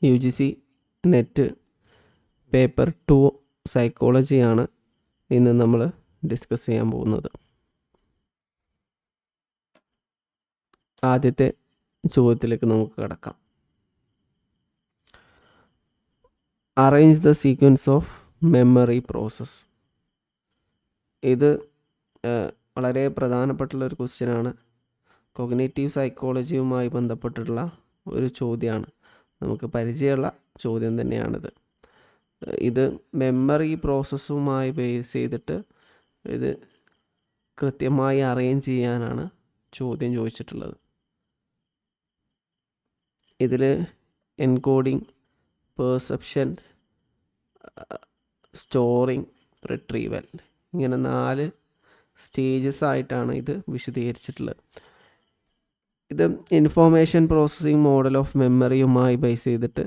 UGC net paper 2 സൈക്കോളജിയാണ് ഇന്ന് നമ്മൾ discuss ചെയ്യാൻ പോകുന്നത്. ആദ്യത്തെ ചോദ്യത്തിലേക്ക് നമുക്ക് കടക്കാം. Arrange the sequence of memory process. ഇത് വളരെ പ്രധാനപ്പെട്ടുള്ളൊരു ക്വസ്റ്റ്യനാണ്. കോഗ്നിറ്റീവ് സൈക്കോളജിയുമായി ബന്ധപ്പെട്ടിട്ടുള്ള ഒരു ചോദ്യമാണ്. നമുക്ക് പരിചയമുള്ള ചോദ്യം തന്നെയാണിത്. ഇത് മെമ്മറി പ്രോസസ്സുമായി ബേസ് ചെയ്തിട്ട് ഇത് കൃത്യമായി അറേഞ്ച് ചെയ്യാനാണ് ചോദ്യം ചോദിച്ചിട്ടുള്ളത്. ഇതിൽ എൻകോഡിങ്, പെർസെപ്ഷൻ, സ്റ്റോറിങ്, റിട്രീവൽ, ഇങ്ങനെ 4 സ്റ്റേജസ് ആയിട്ടാണ് ഇത് വിശദീകരിച്ചിട്ടുള്ളത്. ഇത് ഇൻഫോർമേഷൻ പ്രോസസ്സിംഗ് മോഡൽ ഓഫ് മെമ്മറിയുമായി ബേസ് ചെയ്തിട്ട്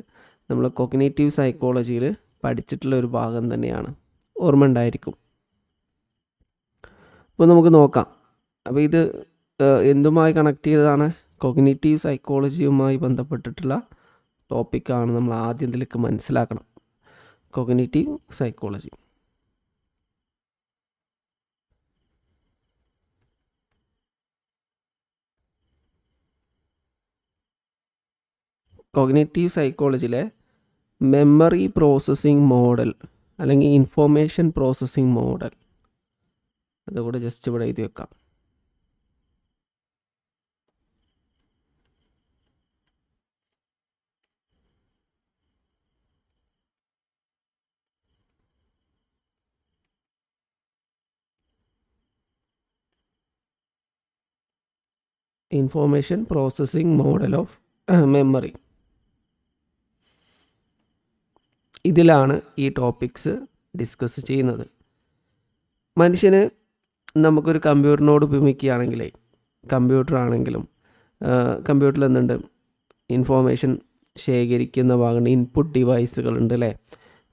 നമ്മൾ കോഗ്നിറ്റീവ് സൈക്കോളജിയിൽ പഠിച്ചിട്ടുള്ള ഒരു ഭാഗം തന്നെയാണ്. ഓർമ്മ ഉണ്ടായിരിക്കും. അപ്പോൾ നമുക്ക് നോക്കാം. അപ്പോൾ ഇത് എന്തുമായി കണക്ട് ചെയ്തതാണ്? കോഗ്നിറ്റീവ് സൈക്കോളജിയുമായി ബന്ധപ്പെട്ടിട്ടുള്ള ടോപ്പിക്കാണ്. നമ്മൾ ആദ്യം ഇതിലേക്ക് മനസ്സിലാക്കണം. Cognitive psychology. കോഗ്നിറ്റീവ് സൈക്കോളജിയിലെ മെമ്മറി പ്രോസസ്സിംഗ് മോഡൽ അല്ലെങ്കിൽ ഇൻഫോർമേഷൻ പ്രോസസ്സിംഗ് മോഡൽ, അതുകൂടെ ജസ്റ്റ് ഇവിടെ എഴുതി വെക്കാം. Information processing model of memory. ഇതിലാണ് ഈ ടോപ്പിക്സ് ഡിസ്കസ് ചെയ്യുന്നത്. മനുഷ്യന് നമുക്കൊരു കമ്പ്യൂട്ടറിനോട് ഉപമിക്കുകയാണെങ്കിലേ, കമ്പ്യൂട്ടറാണെങ്കിലും കമ്പ്യൂട്ടറിൽ എന്തുണ്ട്? ഇൻഫോർമേഷൻ ശേഖരിക്കുന്ന ഭാഗമുണ്ട്. ഇൻപുട്ട് ഡിവൈസുകളുണ്ട് അല്ലേ?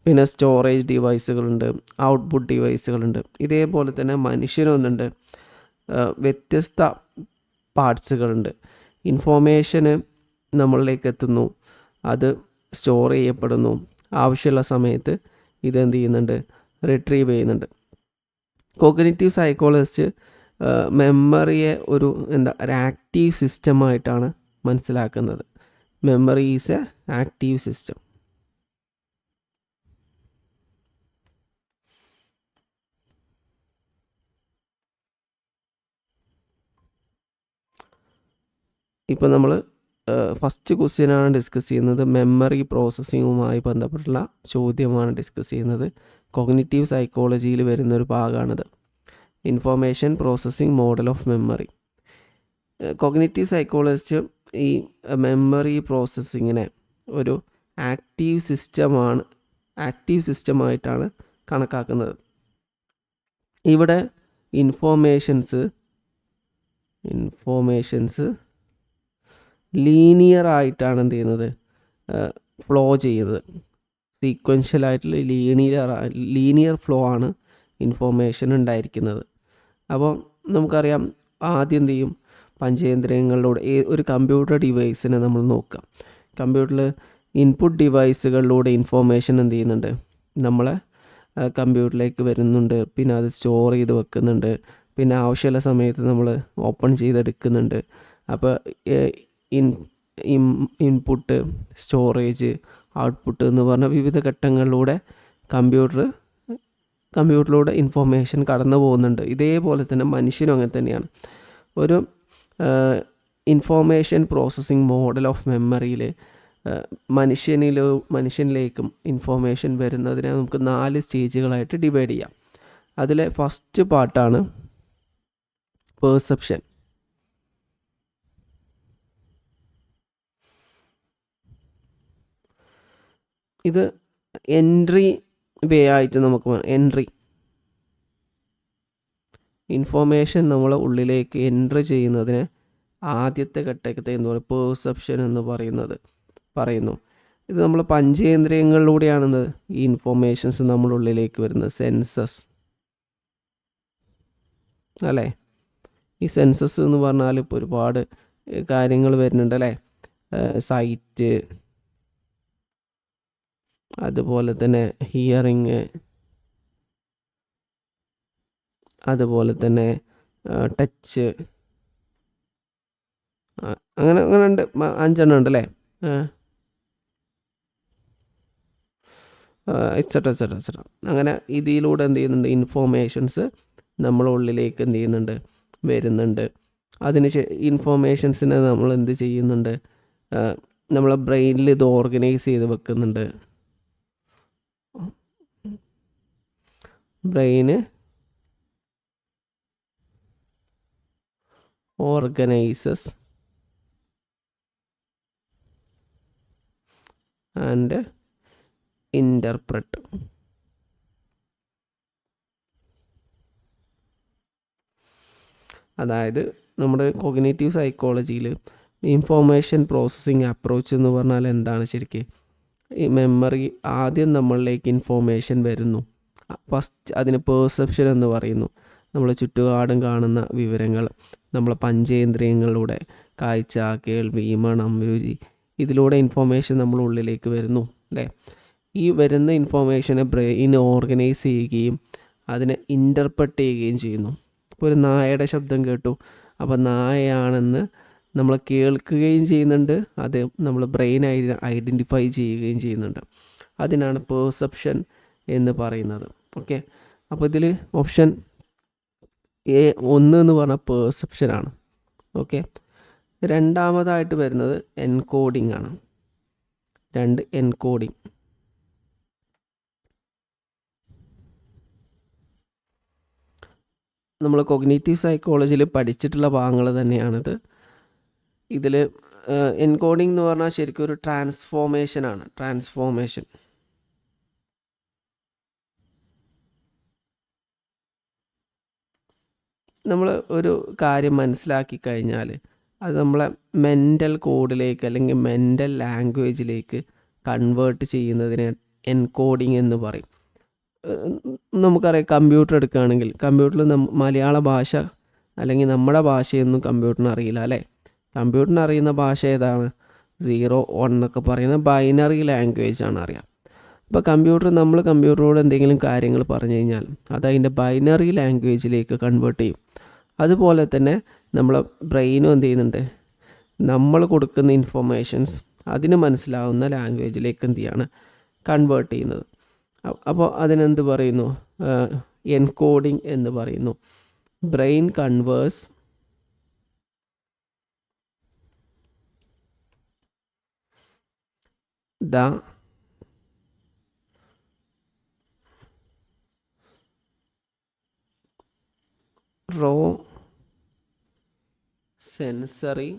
പിന്നെ സ്റ്റോറേജ് ഡിവൈസുകളുണ്ട്, ഔട്ട്പുട്ട് ഡിവൈസുകളുണ്ട്. ഇതേപോലെ തന്നെ മനുഷ്യനൊന്നുണ്ട്, വ്യത്യസ്ത പാർട്സുകളുണ്ട്. ഇൻഫോർമേഷന് നമ്മളിലേക്ക് എത്തുന്നു, അത് സ്റ്റോർ ചെയ്യപ്പെടുന്നു, ആവശ്യമുള്ള സമയത്ത് ഇതെന്ത് ചെയ്യുന്നുണ്ട്? റിട്രീവ് ചെയ്യുന്നുണ്ട്. കോഗ്നിറ്റീവ് സൈക്കോളജിസ്റ്റ് മെമ്മറിയെ ഒരു ആക്റ്റീവ് സിസ്റ്റമായിട്ടാണ് മനസ്സിലാക്കുന്നത്. Memory is A active system. ഇപ്പോൾ നമ്മൾ ഫസ്റ്റ് ക്വസ്റ്റ്യനാണ് ഡിസ്കസ് ചെയ്യുന്നത്. മെമ്മറി പ്രോസസ്സിങ്ങുമായി ബന്ധപ്പെട്ടുള്ള ചോദ്യമാണ് ഡിസ്കസ് ചെയ്യുന്നത്. കോഗ്നിറ്റീവ് സൈക്കോളജിയിൽ വരുന്നൊരു ഭാഗമാണിത്. Information processing model of memory. Cognitive psychologist ഈ മെമ്മറി പ്രോസസ്സിങ്ങിനെ ഒരു ആക്റ്റീവ് സിസ്റ്റമായിട്ടാണ് കണക്കാക്കുന്നത്. ഇവിടെ ഇൻഫോർമേഷൻസ് ലീനിയർ ആയിട്ടാണ് എന്ത് ചെയ്യുന്നത്? ഫ്ലോ ചെയ്യുന്നത്. സീക്വൻഷ്യലായിട്ടുള്ള ലീനിയർ ഫ്ലോ ആണ് ഇൻഫോർമേഷൻ ഉണ്ടായിരിക്കുന്നത്. അപ്പോൾ നമുക്കറിയാം, ആദ്യം എന്ത് ചെയ്യും? പഞ്ചേന്ദ്രിയങ്ങളിലൂടെ ഒരു കമ്പ്യൂട്ടർ ഡിവൈസിനെ നമ്മൾ നോക്കാം. കമ്പ്യൂട്ടറിൽ ഇൻപുട്ട് ഡിവൈസുകളിലൂടെ ഇൻഫോർമേഷൻ എന്ത് ചെയ്യുന്നുണ്ട്? നമ്മളെ കമ്പ്യൂട്ടറിലേക്ക് വരുന്നുണ്ട്. പിന്നെ അത് സ്റ്റോർ ചെയ്ത് വെക്കുന്നുണ്ട്. പിന്നെ ആവശ്യമുള്ള സമയത്ത് നമ്മൾ ഓപ്പൺ ചെയ്തെടുക്കുന്നുണ്ട്. അപ്പോൾ ഇൻപുട്ട്, സ്റ്റോറേജ്, ഔട്ട്പുട്ട് എന്ന് പറഞ്ഞ വിവിധ ഘട്ടങ്ങളിലൂടെ കമ്പ്യൂട്ടറിലൂടെ ഇൻഫോർമേഷൻ കടന്നു പോകുന്നുണ്ട്. ഇതേപോലെ തന്നെ മനുഷ്യനും അങ്ങനെ തന്നെയാണ്. ഒരു ഇൻഫോർമേഷൻ പ്രോസസ്സിംഗ് മോഡൽ ഓഫ് മെമ്മറിയിൽ മനുഷ്യനിലേക്കും ഇൻഫോർമേഷൻ വരുന്നതിനെ നമുക്ക് 4 സ്റ്റേജുകളായിട്ട് ഡിവൈഡ് ചെയ്യാം. അതിലെ ഫസ്റ്റ് പാർട്ടാണ് പെർസെപ്ഷൻ. ഇത് എൻട്രി വേ ആയിട്ട് നമുക്ക് ഇൻഫോർമേഷൻ നമ്മളെ ഉള്ളിലേക്ക് എൻട്രി ചെയ്യുന്നതിന് ആദ്യത്തെ ഘട്ടത്തെ എന്ന് പറയുന്നത് പെർസെപ്ഷൻ എന്ന് പറയുന്നു. ഇത് നമ്മൾ പഞ്ചേന്ദ്രിയങ്ങളിലൂടെയാണ് ഈ ഇൻഫോർമേഷൻസ് നമ്മുടെ ഉള്ളിലേക്ക് വരുന്നത്. സെൻസസ് അല്ലേ? ഈ സെൻസസ് എന്ന് പറഞ്ഞാൽ ഇപ്പോൾ ഒരുപാട് കാര്യങ്ങൾ വരുന്നുണ്ട് അല്ലേ? സൈറ്റ്, അതുപോലെ തന്നെ ഹിയറിങ്, അതുപോലെ തന്നെ ടച്ച്, അങ്ങനെ അങ്ങനെ ഉണ്ട്, 5 ഉണ്ട് അല്ലേ, എക്സെട്ര എക്സെട്ര എക്സെട്ര. അങ്ങനെ ഇതിലൂടെ എന്ത് ചെയ്യുന്നുണ്ട്, ഇൻഫോർമേഷൻസ് നമ്മളെ ഉള്ളിലേക്ക് എന്ത് ചെയ്യുന്നുണ്ട്, വരുന്നുണ്ട്. അതിന് ഇൻഫോർമേഷൻസിനെ നമ്മൾ എന്ത് ചെയ്യുന്നുണ്ട്, നമ്മളെ ബ്രെയിനിൽ ഇത് ഓർഗനൈസ് ചെയ്ത് വെക്കുന്നുണ്ട്. ബ്രെയിന് ഓർഗനൈസസ് ആൻഡ് ഇൻ്റർപ്രറ്റ്. അതായത് നമ്മുടെ കോഗ്നിറ്റീവ് സൈക്കോളജിയിൽ ഇൻഫോർമേഷൻ പ്രോസസ്സിങ് അപ്രോച്ച് എന്ന് പറഞ്ഞാൽ എന്താണ് ശരിക്കും? ഈ മെമ്മറി ആദ്യം നമ്മളിലേക്ക് ഇൻഫോർമേഷൻ വരുന്നു, ഫസ്റ്റ് അതിന് പേഴ്സെപ്ഷൻ എന്ന് പറയുന്നു. നമ്മൾ ചുറ്റുപാടും കാണുന്ന വിവരങ്ങൾ നമ്മളെ പഞ്ചേന്ദ്രിയങ്ങളിലൂടെ കാഴ്ച, കേൾവി, മണം, രുചി, ഇതിലൂടെ ഇൻഫോർമേഷൻ നമ്മുടെ ഉള്ളിലേക്ക് വരുന്നു അല്ലേ. ഈ വരുന്ന ഇൻഫോർമേഷനെ ബ്രെയിൻ ഓർഗനൈസ് ചെയ്യുകയും അതിനെ ഇൻ്റർപ്രറ്റ് ചെയ്യുകയും ചെയ്യുന്നു. ഇപ്പോൾ ഒരു നായയുടെ ശബ്ദം കേട്ടു, അപ്പോൾ നായയാണെന്ന് നമ്മൾ കേൾക്കുകയും ചെയ്യുന്നുണ്ട്, അത് നമ്മൾ ബ്രെയിൻ ഐഡൻറ്റിഫൈ ചെയ്യുകയും ചെയ്യുന്നുണ്ട്. അതിനാണ് പേഴ്സെപ്ഷൻ എന്ന് പറയുന്നത്. ഓക്കെ, അപ്പോൾ ഇതിൽ ഓപ്ഷൻ A1 എന്ന് പറഞ്ഞാൽ പേഴ്സെപ്ഷനാണ്. ഓക്കെ, രണ്ടാമതായിട്ട് വരുന്നത് എൻകോഡിംഗ് ആണ്. 2 എൻകോഡിംഗ്. നമ്മൾ കോഗ്നിറ്റീവ് സൈക്കോളജിയിൽ പഠിച്ചിട്ടുള്ള ഭാഗങ്ങൾ തന്നെയാണിത്. ഇതിൽ എൻകോഡിംഗ് എന്ന് പറഞ്ഞാൽ ശരിക്കും ഒരു ട്രാൻസ്ഫോർമേഷനാണ്. ട്രാൻസ്ഫോർമേഷൻ നമ്മൾ ഒരു കാര്യം മനസ്സിലാക്കി കഴിഞ്ഞാൽ അത് നമ്മളെ മെൻ്റൽ കോഡിലേക്ക് അല്ലെങ്കിൽ മെൻ്റൽ ലാംഗ്വേജിലേക്ക് കൺവേർട്ട് ചെയ്യുന്നതിനെ എൻകോഡിംഗ് എന്ന് പറയും. നമുക്കറിയാം, കമ്പ്യൂട്ടർ എടുക്കുകയാണെങ്കിൽ കമ്പ്യൂട്ടറിൽ മലയാള ഭാഷ അല്ലെങ്കിൽ നമ്മുടെ ഭാഷയൊന്നും കമ്പ്യൂട്ടറിന് അറിയില്ല അല്ലേ. കമ്പ്യൂട്ടറിന് അറിയുന്ന ഭാഷ ഏതാണ്? 0, 1 എന്നൊക്കെ പറയുന്ന ബൈനറി ലാംഗ്വേജ് ആണ് അറിയാം. അപ്പോൾ നമ്മൾ കമ്പ്യൂട്ടറോട് എന്തെങ്കിലും കാര്യങ്ങൾ പറഞ്ഞു കഴിഞ്ഞാൽ അത് അതിൻ്റെ ബൈനറി ലാംഗ്വേജിലേക്ക് കൺവേർട്ട് ചെയ്യും. അതുപോലെ തന്നെ നമ്മളെ ബ്രെയിനും എന്ത് ചെയ്യുന്നുണ്ട്, നമ്മൾ കൊടുക്കുന്ന ഇൻഫോർമേഷൻസ് അതിന് മനസ്സിലാവുന്ന ലാംഗ്വേജിലേക്ക് എന്ത് ചെയ്യാണ്, കൺവേർട്ട് ചെയ്യുന്നത്. അപ്പോൾ അതിനെന്ത് പറയുന്നു? എൻകോഡിംഗ് എന്ന് പറയുന്നു. Brain converts the raw sensory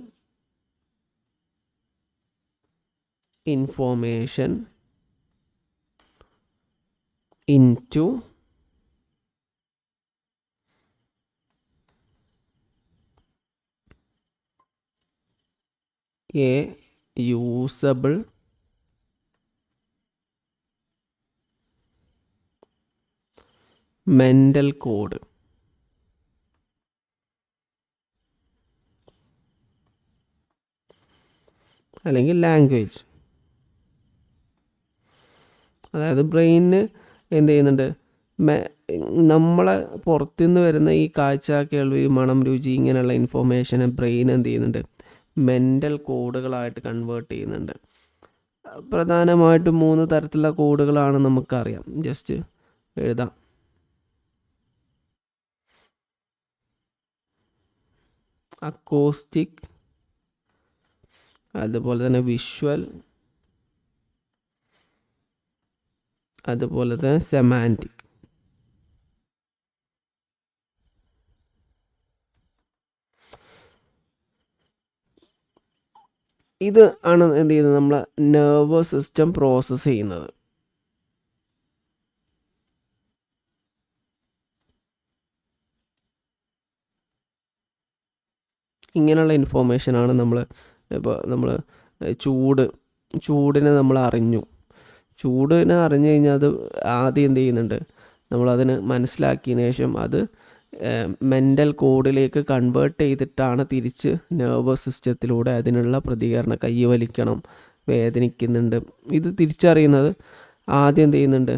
information into a usable mental code. അല്ലെങ്കിൽ ലാംഗ്വേജ്. അതായത് ബ്രെയിനിന് എന്ത് ചെയ്യുന്നുണ്ട്, നമ്മളെ പുറത്തുനിന്ന് വരുന്ന ഈ കാഴ്ച, കേൾവി, മണം, രുചി ഇങ്ങനെയുള്ള ഇൻഫോർമേഷനെ ബ്രെയിൻ എന്ത് ചെയ്യുന്നുണ്ട്, മെൻ്റൽ കോഡുകളായിട്ട് കൺവേർട്ട് ചെയ്യുന്നുണ്ട്. പ്രധാനമായിട്ടും 3 തരത്തിലുള്ള കോഡുകളാണ് നമുക്കറിയാം. ജസ്റ്റ് എഴുതാം. അക്കോസ്റ്റിക്, അതുപോലെ തന്നെ വിഷ്വൽ, അതുപോലെ തന്നെ സെമാൻറ്റിക്. ഇത് ആണ് എന്ത് ചെയ്യുന്നത്, നമ്മളെ നെർവസ് സിസ്റ്റം പ്രോസസ്സ് ചെയ്യുന്നത്. ഇങ്ങനെയുള്ള ഇൻഫോർമേഷനാണ് ഇപ്പോൾ നമ്മൾ ചൂടിനെ നമ്മൾ അറിഞ്ഞു. ചൂടിനെ അറിഞ്ഞു കഴിഞ്ഞാൽ അത് ആദ്യം എന്ത് ചെയ്യുന്നുണ്ട്, നമ്മളതിന് മനസ്സിലാക്കിയതിന് ശേഷം അത് മെൻ്റൽ കോഡിലേക്ക് കൺവേർട്ട് ചെയ്തിട്ടാണ് തിരിച്ച് നെർവസ് സിസ്റ്റത്തിലൂടെ അതിനുള്ള പ്രതികരണം, കൈ വലിക്കണം, വേദനിക്കുന്നുണ്ട്, ഇത് തിരിച്ചറിയുന്നത്. ആദ്യം എന്ത് ചെയ്യുന്നുണ്ട്,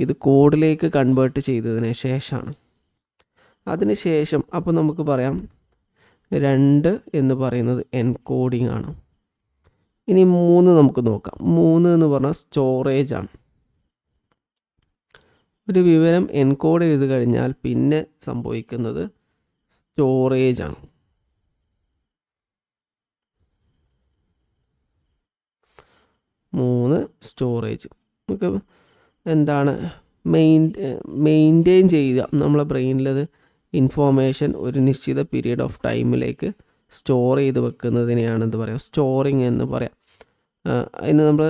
ഇത് കോഡിലേക്ക് കൺവേർട്ട് ചെയ്തതിന് ശേഷമാണ്. അതിന് ശേഷം അപ്പോൾ നമുക്ക് പറയാം 2 എന്ന് പറയുന്നത് എൻകോഡിംഗ് ആണ്. ഇനി 3 നമുക്ക് നോക്കാം. 3 എന്ന് പറഞ്ഞാൽ സ്റ്റോറേജ് ആണ്. ഒരു വിവരം എൻകോഡ് ചെയ്ത് കഴിഞ്ഞാൽ പിന്നെ സംഭവിക്കുന്നത് സ്റ്റോറേജ് ആണ്. 3 സ്റ്റോറേജ്. നമുക്ക് എന്താണ് മെയിൻറ്റെയിൻ ചെയ്യുക നമ്മളെ ബ്രെയിനിലത് ഇൻഫോർമേഷൻ ഒരു നിശ്ചിത പീരീഡ് ഓഫ് ടൈമിലേക്ക് സ്റ്റോർ ചെയ്ത് വെക്കുന്നതിനെയാണ് എന്ത് പറയാം, സ്റ്റോറിങ് എന്ന് പറയാം. അതിന് നമ്മൾ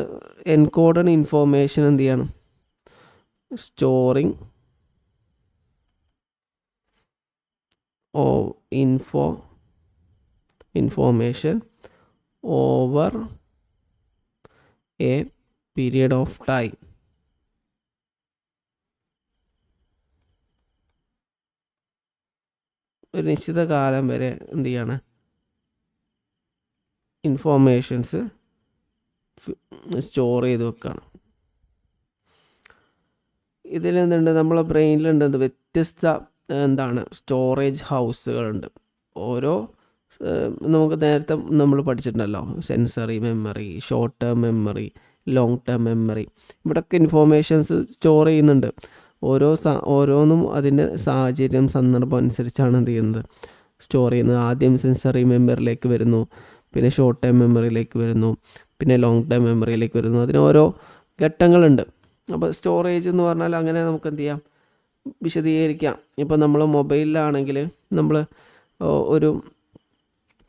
എൻകോഡഡ് ഇൻഫോർമേഷൻ എന്ത് ചെയ്യണം, storing information over A period of time. ഒരു നിശ്ചിത കാലം വരെ എന്ത് ചെയ്യാണ്, ഇൻഫോർമേഷൻസ് സ്റ്റോർ ചെയ്ത് വെക്കുകയാണ്. ഇതിലെന്തുണ്ട്, നമ്മളെ ബ്രെയിനിലുണ്ട് വ്യത്യസ്ത എന്താണ് സ്റ്റോറേജ് ഹൗസുകളുണ്ട്. ഓരോ നമുക്ക് നേരത്തെ നമ്മൾ പഠിച്ചിട്ടുണ്ടല്ലോ, sensory memory, short term memory, long term memory. ഇവിടെയൊക്കെ ഇൻഫോർമേഷൻസ് സ്റ്റോർ ചെയ്യുന്നുണ്ട്. ഓരോന്നും അതിൻ്റെ സാഹചര്യം സന്ദർഭം അനുസരിച്ചാണ് എന്ത് ചെയ്യുന്നത്, സ്റ്റോർ ചെയ്യുന്നത്. ആദ്യം സെൻസറി മെമ്മറിയിലേക്ക് വരുന്നു, പിന്നെ ഷോർട്ട് ടേം മെമ്മറിയിലേക്ക് വരുന്നു, പിന്നെ ലോങ് ടേം മെമ്മറിയിലേക്ക് വരുന്നു. അതിന് ഓരോ ഘട്ടങ്ങളുണ്ട്. അപ്പോൾ സ്റ്റോറേജ് എന്ന് പറഞ്ഞാൽ അങ്ങനെ നമുക്ക് എന്ത് ചെയ്യാം, വിശദീകരിക്കാം. ഇപ്പോൾ നമ്മൾ മൊബൈലിലാണെങ്കിൽ നമ്മൾ ഒരു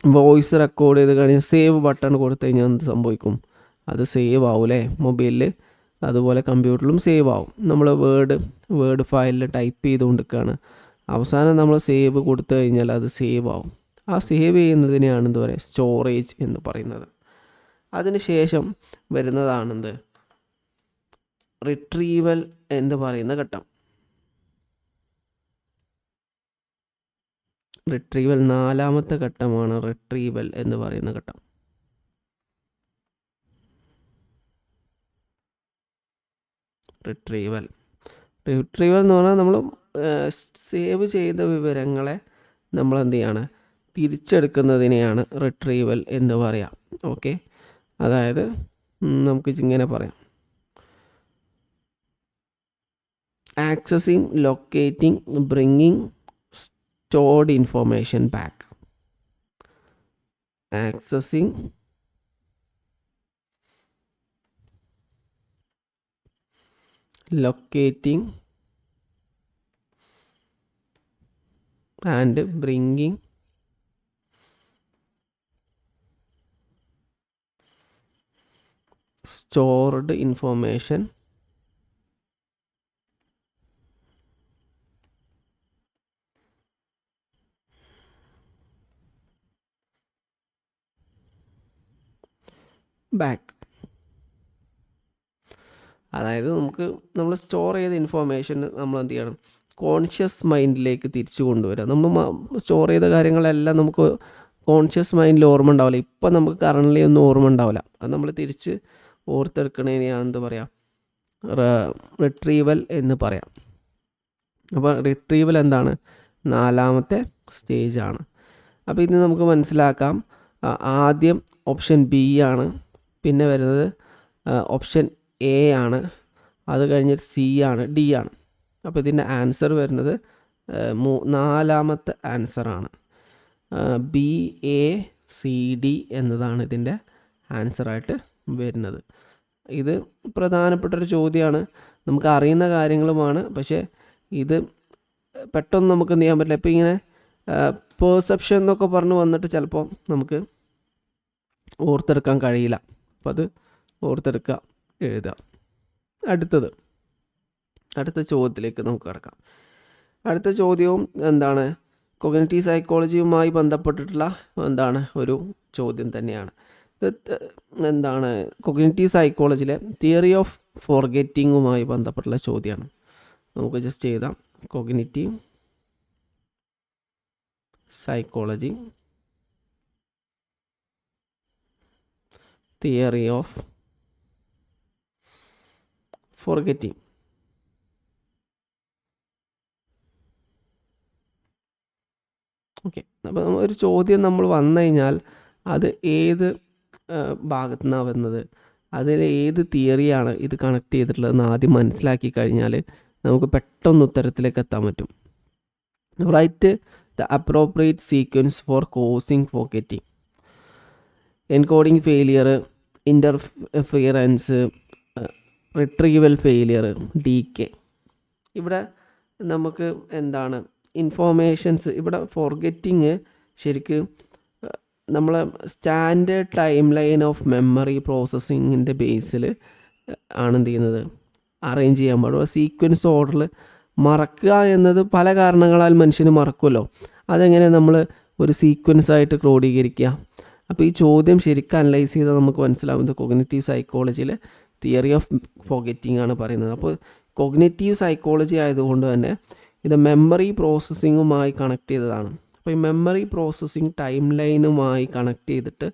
വോയിസ് റെക്കോർഡ് ചെയ്ത് കഴിഞ്ഞാൽ സേവ് ബട്ടൺ കൊടുത്തു കഴിഞ്ഞാൽ എന്ത് സംഭവിക്കും, അത് സേവ് ആവും അല്ലേ മൊബൈലിൽ. അതുപോലെ കമ്പ്യൂട്ടറിലും സേവ് ആവും. നമ്മൾ വേർഡ് ഫയലിൽ ടൈപ്പ് ചെയ്തുകൊണ്ടിരിക്കുകയാണ്, അവസാനം നമ്മൾ സേവ് കൊടുത്തു കഴിഞ്ഞാൽ അത് സേവ് ആവും. ആ സേവ് ചെയ്യുന്നതിനെയാണ് എന്ത് പറയുക, സ്റ്റോറേജ് എന്ന് പറയുന്നത്. അതിന് ശേഷം വരുന്നതാണെന്ത്, റിട്രീവൽ എന്ന് പറയുന്ന ഘട്ടം. റിട്രീവൽ 4ാമത്തെ ഘട്ടമാണ് റിട്രീവൽ എന്ന് പറയുന്ന ഘട്ടം. റിട്രീവൽ എന്ന് പറഞ്ഞാൽ നമ്മൾ സേവ് ചെയ്ത വിവരങ്ങളെ നമ്മൾ എന്ത് ചെയ്യാണ്, തിരിച്ചെടുക്കുന്നതിനെയാണ് റിട്രീവൽ എന്ന് പറയാം. ഓക്കെ, അതായത് നമുക്ക് ഇങ്ങനെ പറയാം, accessing, locating, bringing stored information back. Accessing, locating and bringing stored information back. അതായത് നമ്മൾ സ്റ്റോർ ചെയ്ത ഇൻഫോർമേഷൻ നമ്മൾ എന്ത് ചെയ്യണം, കോൺഷ്യസ് മൈൻഡിലേക്ക് തിരിച്ചു കൊണ്ടുവരിക. നമ്മൾ സ്റ്റോർ ചെയ്ത കാര്യങ്ങളെല്ലാം നമുക്ക് കോൺഷ്യസ് മൈൻഡിൽ ഓർമ്മ ഉണ്ടാവില്ല. ഇപ്പം നമുക്ക് കറണ്ട്ലി ഒന്നും ഓർമ്മ ഉണ്ടാവില്ല. അത് നമ്മൾ തിരിച്ച് ഓർത്തെടുക്കണതിനെയാണ് എന്ത് പറയാം, റിട്രീവൽ എന്ന് പറയാം. അപ്പോൾ റിട്രീവൽ എന്താണ്, 4ാമത്തെ സ്റ്റേജാണ്. അപ്പോൾ ഇത് നമുക്ക് മനസ്സിലാക്കാം. ആദ്യം ഓപ്ഷൻ ബി ആണ്, പിന്നെ വരുന്നത് ഓപ്ഷൻ എ ആണ്, അത് കഴിഞ്ഞിട്ട് സി ആണ്, ഡി ആണ്. അപ്പോൾ ഇതിൻ്റെ ആൻസർ വരുന്നത് 4ാമത്തെ ആൻസറാണ്. ബി, എ, സി, ഡി എന്നതാണ് ഇതിൻ്റെ ആൻസറായിട്ട് വരുന്നത്. ഇത് പ്രധാനപ്പെട്ടൊരു ചോദ്യമാണ്, നമുക്ക് അറിയുന്ന കാര്യങ്ങളുമാണ്. പക്ഷേ ഇത് പെട്ടെന്ന് നമുക്ക് എന്ത് ചെയ്യാൻ പറ്റില്ല. ഇപ്പോൾ ഇങ്ങനെ പെർസെപ്ഷൻ എന്നൊക്കെ പറഞ്ഞ് വന്നിട്ട് ചിലപ്പോൾ നമുക്ക് ഓർത്തെടുക്കാൻ കഴിയില്ല. അപ്പോൾ അത് ഓർത്തെടുക്കുക, എഴുതുക. അടുത്ത ചോദ്യത്തിലേക്ക് നമുക്ക് കിടക്കാം. അടുത്ത ചോദ്യവും എന്താണ്, കൊഗ്നിറ്റീവ് സൈക്കോളജിയുമായി ബന്ധപ്പെട്ടിട്ടുള്ള ഒരു ചോദ്യം തന്നെയാണ്. എന്താണ്, കൊഗ്നിറ്റീവ് സൈക്കോളജിയിലെ തിയറി ഓഫ് ഫോർഗെറ്റിങ്ങുമായി ബന്ധപ്പെട്ടുള്ള ചോദ്യമാണ്. നമുക്ക് ജസ്റ്റ് എഴുതാം, cognitive psychology theory of forgetting. Okay, അപ്പോൾ ഒരു ചോദ്യം നമ്മൾ വന്നു കഴിഞ്ഞാൽ അത് ഏത് ഭാഗത്തു നിന്നാണ് വന്നത്, അതിൽ ഏത് തിയറിയാണ് ഇത് കണക്ട് ചെയ്തിട്ടുള്ളതെന്ന് ആദ്യം മനസ്സിലാക്കി കഴിഞ്ഞാൽ നമുക്ക് പെട്ടെന്ന് ഉത്തരത്തിലേക്ക് എത്താൻ പറ്റും. Write the appropriate sequence for causing forgetting. Encoding failure, interference, retrieval failure, decay. ഇവിടെ നമുക്ക് എന്താണ് ഇൻഫോർമേഷൻസ്, ഇവിടെ ഫോർഗെറ്റിങ് ശരിക്ക് നമ്മൾ standard time line of memory പ്രോസസ്സിങ്ങിൻ്റെ ബേസിൽ ആണ് എന്ത് ചെയ്യുന്നത്, അറേഞ്ച് ചെയ്യാൻ പാടുള്ളൂ. സീക്വൻസ് ഓർഡറിൽ മറക്കുക എന്നത് പല കാരണങ്ങളാൽ മനുഷ്യന് മറക്കുമല്ലോ. അതെങ്ങനെ നമ്മൾ ഒരു സീക്വൻസ് ആയിട്ട് ക്രോഡീകരിക്കുക? അപ്പോൾ ഈ ചോദ്യം ശരിക്കും അനലൈസ് ചെയ്താൽ നമുക്ക് മനസ്സിലാവുന്നത് കോഗ്നിറ്റീവ് സൈക്കോളജിയിലെ തിയറി ഓഫ് ഫോർഗെറ്റിംഗ് ആണ് പറയുന്നത്. അപ്പോൾ കോഗ്നിറ്റീവ് സൈക്കോളജി ആയതുകൊണ്ട് തന്നെ ഇത് മെമ്മറി പ്രോസസ്സിങ്ങുമായി കണക്ട് ചെയ്തതാണ്. അപ്പോൾ ഈ മെമ്മറി പ്രോസസ്സിങ് ടൈം ലൈനുമായി കണക്ട് ചെയ്തിട്ട്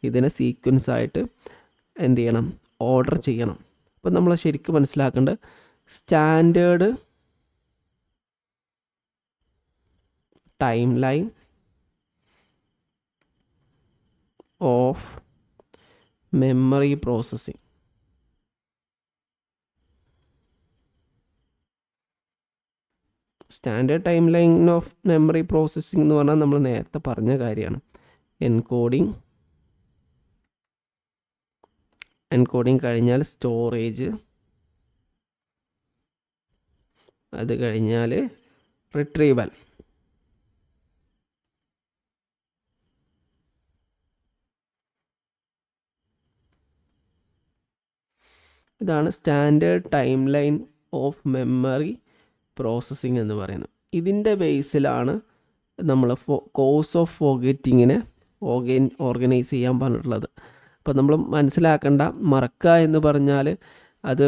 ഇതിനെ സീക്വൻസ് ആയിട്ട് എന്ത് ചെയ്യണം, ഓർഡർ ചെയ്യണം. അപ്പോൾ നമ്മൾ ശരിക്കും മനസ്സിലാക്കേണ്ടത് standard time line of memory processing. Standard time line of memory processing എന്ന് പറഞ്ഞാൽ നമ്മൾ നേരത്തെ പറഞ്ഞ കാര്യമാണ്. എൻകോഡിങ് കഴിഞ്ഞാൽ സ്റ്റോറേജ്, അത് കഴിഞ്ഞാൽ റിട്രീവൽ. ഇതാണ് standard time line of memory processing എന്ന് പറയുന്നത്. ഇതിൻ്റെ ബേസിലാണ് നമ്മൾ കോസ് ഓഫ് ഫോർഗെറ്റിങ്ങിനെ ഓർഗനൈസ് ചെയ്യാൻ പറഞ്ഞിട്ടുള്ളത്. അപ്പോൾ നമ്മൾ മനസ്സിലാക്കേണ്ട, മറക്കുക എന്ന് പറഞ്ഞാൽ അത്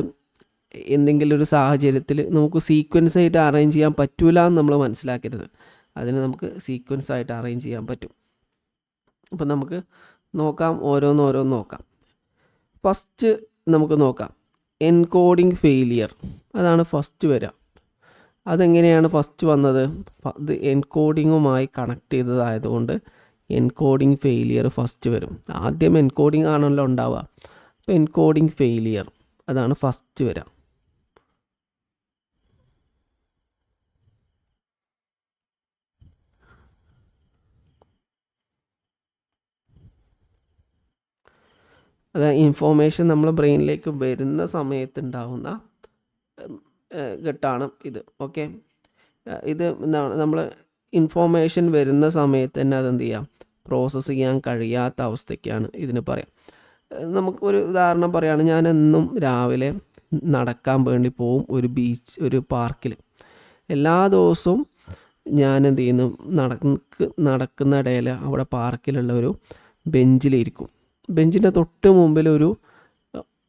എന്തെങ്കിലും ഒരു സാഹചര്യത്തിൽ നമുക്ക് സീക്വൻസ് ആയിട്ട് അറേഞ്ച് ചെയ്യാൻ പറ്റൂല എന്ന് നമ്മൾ മനസ്സിലാക്കരുത്. അതിന് നമുക്ക് സീക്വൻസ് ആയിട്ട് അറേഞ്ച് ചെയ്യാൻ പറ്റും. അപ്പോൾ നമുക്ക് നോക്കാം, ഓരോന്ന് നോക്കാം. ഫസ്റ്റ് നമുക്ക് നോക്കാം എൻകോഡിങ് ഫെയിലിയർ. അതാണ് ഫസ്റ്റ് വരിക. അതെങ്ങനെയാണ് ഫസ്റ്റ് വന്നത്? ഇത് എൻകോഡിങ്ങുമായി കണക്ട് ചെയ്തതായതുകൊണ്ട് എൻകോഡിങ് ഫെയിലിയർ ഫസ്റ്റ് വരും. ആദ്യം എൻകോഡിങ് ആണല്ലോ ഉണ്ടാവുക. അപ്പോൾ എൻകോഡിങ് ഫെയിലിയർ അതാണ് ഫസ്റ്റ് വരിക. അതായത് ഇൻഫോർമേഷൻ നമ്മൾ ബ്രെയിനിലേക്ക് വരുന്ന സമയത്തുണ്ടാവുന്ന ഘട്ടമാണ് ഇത്. ഓക്കെ, ഇത് എന്താണ്, നമ്മൾ ഇൻഫോർമേഷൻ വരുന്ന സമയത്ത് തന്നെ അതെന്ത് ചെയ്യാം, പ്രോസസ്സ് ചെയ്യാൻ കഴിയാത്ത അവസ്ഥയ്ക്കാണ് ഇതിന് പറയാം. നമുക്കൊരു ഉദാഹരണം പറയുകയാണ്. ഞാൻ എന്നും രാവിലെ നടക്കാൻ വേണ്ടി പോവും ഒരു പാർക്കിൽ. എല്ലാ ദിവസവും ഞാൻ എന്ത് ചെയ്യുന്നു, നടക്കുന്ന ഇടയിൽ അവിടെ പാർക്കിലുള്ള ഒരു ബെഞ്ചിലിരിക്കും. ബെഞ്ചിൻ്റെ തൊട്ട് മുമ്പിൽ ഒരു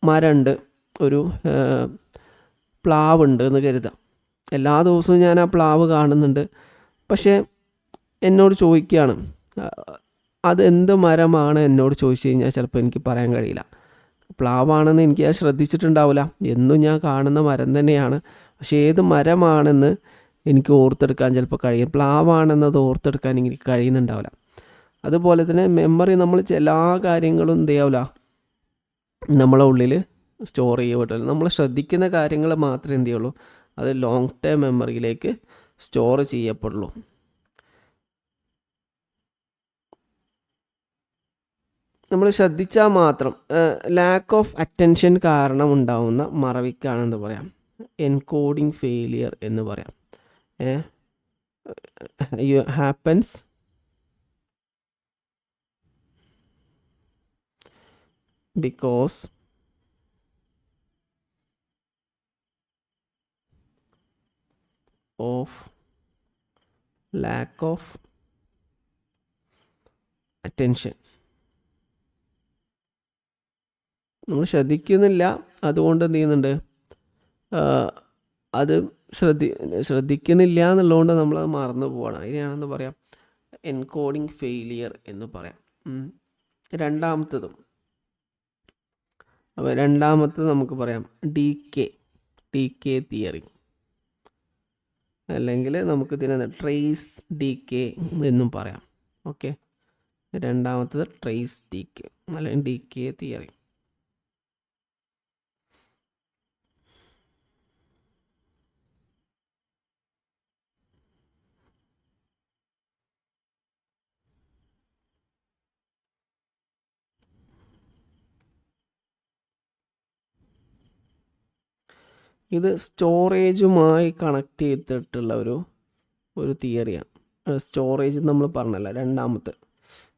മരമുണ്ട്, ഒരു പ്ലാവുണ്ട് എന്ന് കരുതാം. എല്ലാ ദിവസവും ഞാൻ ആ പ്ലാവ് കാണുന്നുണ്ട്. പക്ഷേ എന്നോട് ചോദിക്കുകയാണ്, അതെന്ത് മരമാണ് എന്നോട് ചോദിച്ചു കഴിഞ്ഞാൽ ചിലപ്പോൾ എനിക്ക് പറയാൻ കഴിയില്ല. പ്ലാവാണെന്ന് എനിക്ക് അത് ശ്രദ്ധിച്ചിട്ടുണ്ടാവില്ല. എന്നും ഞാൻ കാണുന്ന മരം തന്നെയാണ്. പക്ഷേ ഏത് മരമാണെന്ന് എനിക്ക് ഓർത്തെടുക്കാൻ ചിലപ്പോൾ കഴിയും. പ്ലാവാണെന്നത് ഓർത്തെടുക്കാൻ എനിക്ക് കഴിയുന്നുണ്ടാവില്ല. അതുപോലെ തന്നെ മെമ്മറി, നമ്മൾ എല്ലാ കാര്യങ്ങളും എന്ത് ചെയ്യാവില്ല, നമ്മളെ ഉള്ളിൽ സ്റ്റോർ ചെയ്യപ്പെട്ടില്ല. നമ്മൾ ശ്രദ്ധിക്കുന്ന കാര്യങ്ങൾ മാത്രമേ എന്ത് ചെയ്യുള്ളൂ, അത് ലോങ് ടേം മെമ്മറിയിലേക്ക് സ്റ്റോർ ചെയ്യപ്പെടുള്ളൂ. നമ്മൾ ശ്രദ്ധിച്ചാൽ മാത്രം. ലാക്ക് ഓഫ് അറ്റൻഷൻ കാരണം ഉണ്ടാവുന്ന മറവിക്കാണെന്ന് പറയാം, എൻകോഡിങ് ഫെയിലിയർ എന്ന് പറയാം. Happens because of lack of attention. നമ്മൾ ശ്രദ്ധിക്കുന്നില്ല, അതുകൊണ്ട് എന്ത് ചെയ്യുന്നുണ്ട്, അത് ശ്രദ്ധിക്കുന്നില്ല എന്നുള്ളതുകൊണ്ട് നമ്മളത് മറന്നു പോവാണ്. അതിനെയാണെന്ന് പറയാം എൻകോഡിങ് ഫെയിലിയർ എന്ന് പറയാം. രണ്ടാമത്തത് നമുക്ക് പറയാം ഡീകെ. ഡീക്കേ തിയറി, അല്ലെങ്കിൽ നമുക്ക് ഇതിനെ ട്രേസ് ഡീക്കേ എന്നും പറയാം. ഓക്കെ, രണ്ടാമത്തത് ട്രേസ് ഡീക്കേ അല്ലെങ്കിൽ ഡീക്കേ തിയറി. ഇത് സ്റ്റോറേജുമായി കണക്ട് ചെയ്തിട്ടുള്ള ഒരു തിയറിയാണ്. സ്റ്റോറേജ് നമ്മൾ പറഞ്ഞല്ല. രണ്ടാമത്തെ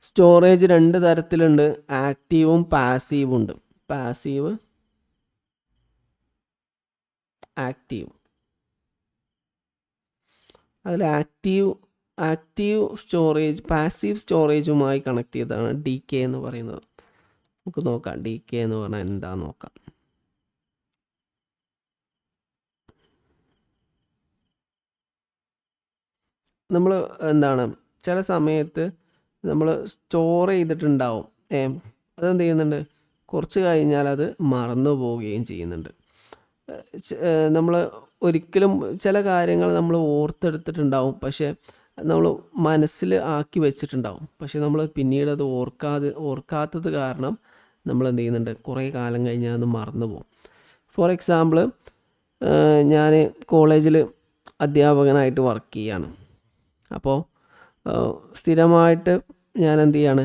സ്റ്റോറേജ് 2 തരത്തിലുണ്ട്, ആക്റ്റീവും പാസീവും ഉണ്ട്. Passive, active. അതിൽ ആക്റ്റീവ് സ്റ്റോറേജ് പാസീവ് സ്റ്റോറേജുമായി കണക്ട് ചെയ്തതാണ് ഡീക്കേ എന്ന് പറയുന്നത്. നമുക്ക് നോക്കാം ഡീക്കേ എന്ന് പറഞ്ഞാൽ എന്താണെന്ന് നോക്കാം. നമ്മൾ ചില സമയത്ത് നമ്മൾ സ്റ്റോർ ചെയ്തിട്ടുണ്ടാവും, അതെന്ത് ചെയ്യുന്നുണ്ട്, കുറച്ച് കഴിഞ്ഞാൽ അത് മറന്നു പോവുകയും ചെയ്യുന്നുണ്ട്. നമ്മൾ ഒരിക്കലും ചില കാര്യങ്ങൾ നമ്മൾ ഓർത്തെടുത്തിട്ടുണ്ടാവും, പക്ഷേ നമ്മൾ മനസ്സിൽ ആക്കി വെച്ചിട്ടുണ്ടാവും, പക്ഷേ നമ്മൾ പിന്നീട് അത് ഓർക്കാത്തത് കാരണം നമ്മൾ എന്ത് ചെയ്യുന്നുണ്ട്, കുറേ കാലം കഴിഞ്ഞാൽ അത് മറന്നു പോകും. ഫോർ എക്സാമ്പിൾ, ഞാൻ കോളേജിൽ അധ്യാപകനായിട്ട് വർക്ക് ചെയ്യാണ്. അപ്പോൾ സ്ഥിരമായിട്ട് ഞാൻ എന്ത് ചെയ്യാണ്,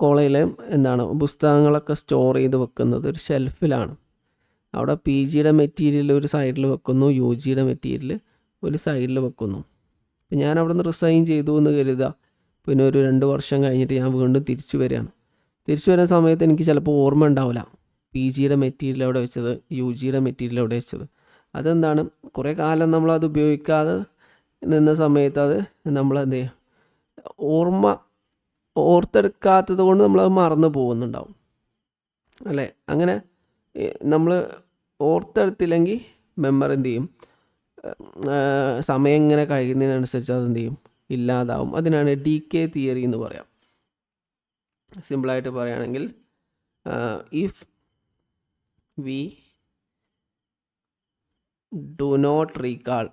കോളേജിൽ പുസ്തകങ്ങളൊക്കെ സ്റ്റോർ ചെയ്ത് വെക്കുന്നത് ഒരു ഷെൽഫിലാണ്. അവിടെ PGയുടെ മെറ്റീരിയൽ ഒരു സൈഡിൽ വെക്കുന്നു, UGയുടെ മെറ്റീരിയൽ ഒരു സൈഡിൽ വെക്കുന്നു. അപ്പം ഞാൻ അവിടെ നിന്ന് റിസൈൻ ചെയ്തു എന്ന് കരുതുക. പിന്നെ ഒരു 2 വർഷം കഴിഞ്ഞിട്ട് ഞാൻ വീണ്ടും തിരിച്ചു വരികയാണ്. തിരിച്ചു വരുന്ന സമയത്ത് എനിക്ക് ചിലപ്പോൾ ഓർമ്മ ഉണ്ടാവില്ല PGയുടെ മെറ്റീരിയൽ എവിടെ വെച്ചത്, UGയുടെ മെറ്റീരിയൽ എവിടെ വെച്ചത്. അതെന്താണ്, കുറേ കാലം നമ്മളത് ഉപയോഗിക്കാതെ നിന്ന സമയത്ത് അത് നമ്മൾ എന്ത് ചെയ്യും, ഓർത്തെടുക്കാത്തത് കൊണ്ട് നമ്മളത് മറന്നു പോകുന്നുണ്ടാവും അല്ലേ. അങ്ങനെ നമ്മൾ ഓർത്തെടുത്തില്ലെങ്കിൽ മെമ്മറി എന്ത് ചെയ്യും, സമയം ഇങ്ങനെ കഴിയുന്നതിനനുസരിച്ച് അതെന്ത് ചെയ്യും, ഇല്ലാതാവും. അതിനാണ് ഡീക്കേ തിയറി എന്ന് പറയാം. സിമ്പിളായിട്ട് പറയുകയാണെങ്കിൽ, if we do not recall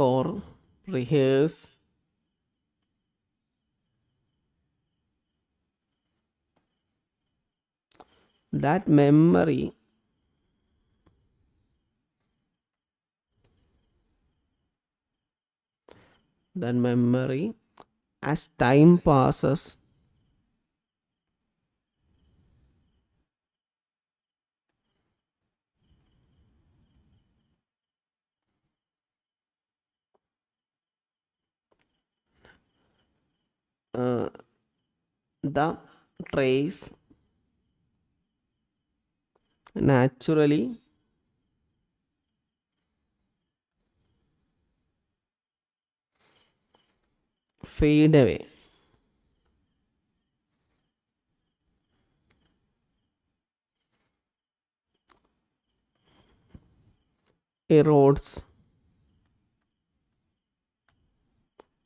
or rehearse that memory as time passes the trace naturally fade away. Erodes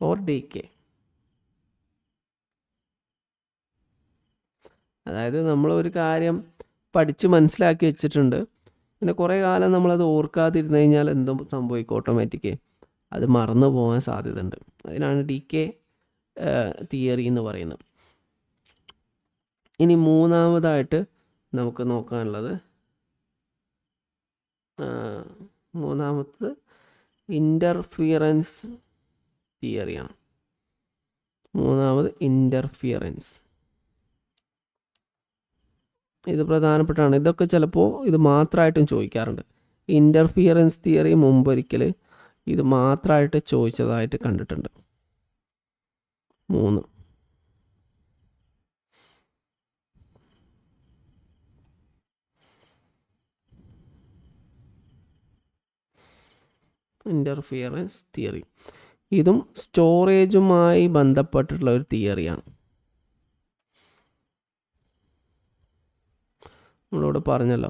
or decay. അതായത് നമ്മൾ ഒരു കാര്യം പഠിച്ച് മനസ്സിലാക്കി വെച്ചിട്ടുണ്ട്, പിന്നെ കുറേ കാലം നമ്മളത് ഓർക്കാതിരുന്നു കഴിഞ്ഞാൽ എന്തും സംഭവിക്കും, ഓട്ടോമാറ്റിക്ക് അത് മറന്നു പോകാൻ സാധ്യതയുണ്ട്. അതിനാണ് ഡീക്കേ തിയറി എന്ന് പറയുന്നത്. ഇനി മൂന്നാമതായിട്ട് നമുക്ക് നോക്കാനുള്ളത്, മൂന്നാമത്തത് ഇൻ്റർഫിയറൻസ് തിയറിയാണ്. മൂന്നാമത് ഇൻ്റർഫിയറൻസ്. ഇത് പ്രധാനപ്പെട്ടാണ്. ഇതൊക്കെ ചിലപ്പോൾ ഇത് മാത്രമായിട്ടും ചോദിക്കാറുണ്ട്. ഇൻ്റർഫിയറൻസ് തിയറി മുമ്പൊരിക്കൽ ഇത് മാത്രമായിട്ട് ചോദിച്ചതായിട്ട് കണ്ടിട്ടുണ്ട്. 3 ഇൻ്റർഫിയറൻസ് തിയറി. ഇതും സ്റ്റോറേജുമായി ബന്ധപ്പെട്ടിട്ടുള്ള ഒരു തിയറിയാണ്. നമ്മളോട് പറഞ്ഞല്ലോ,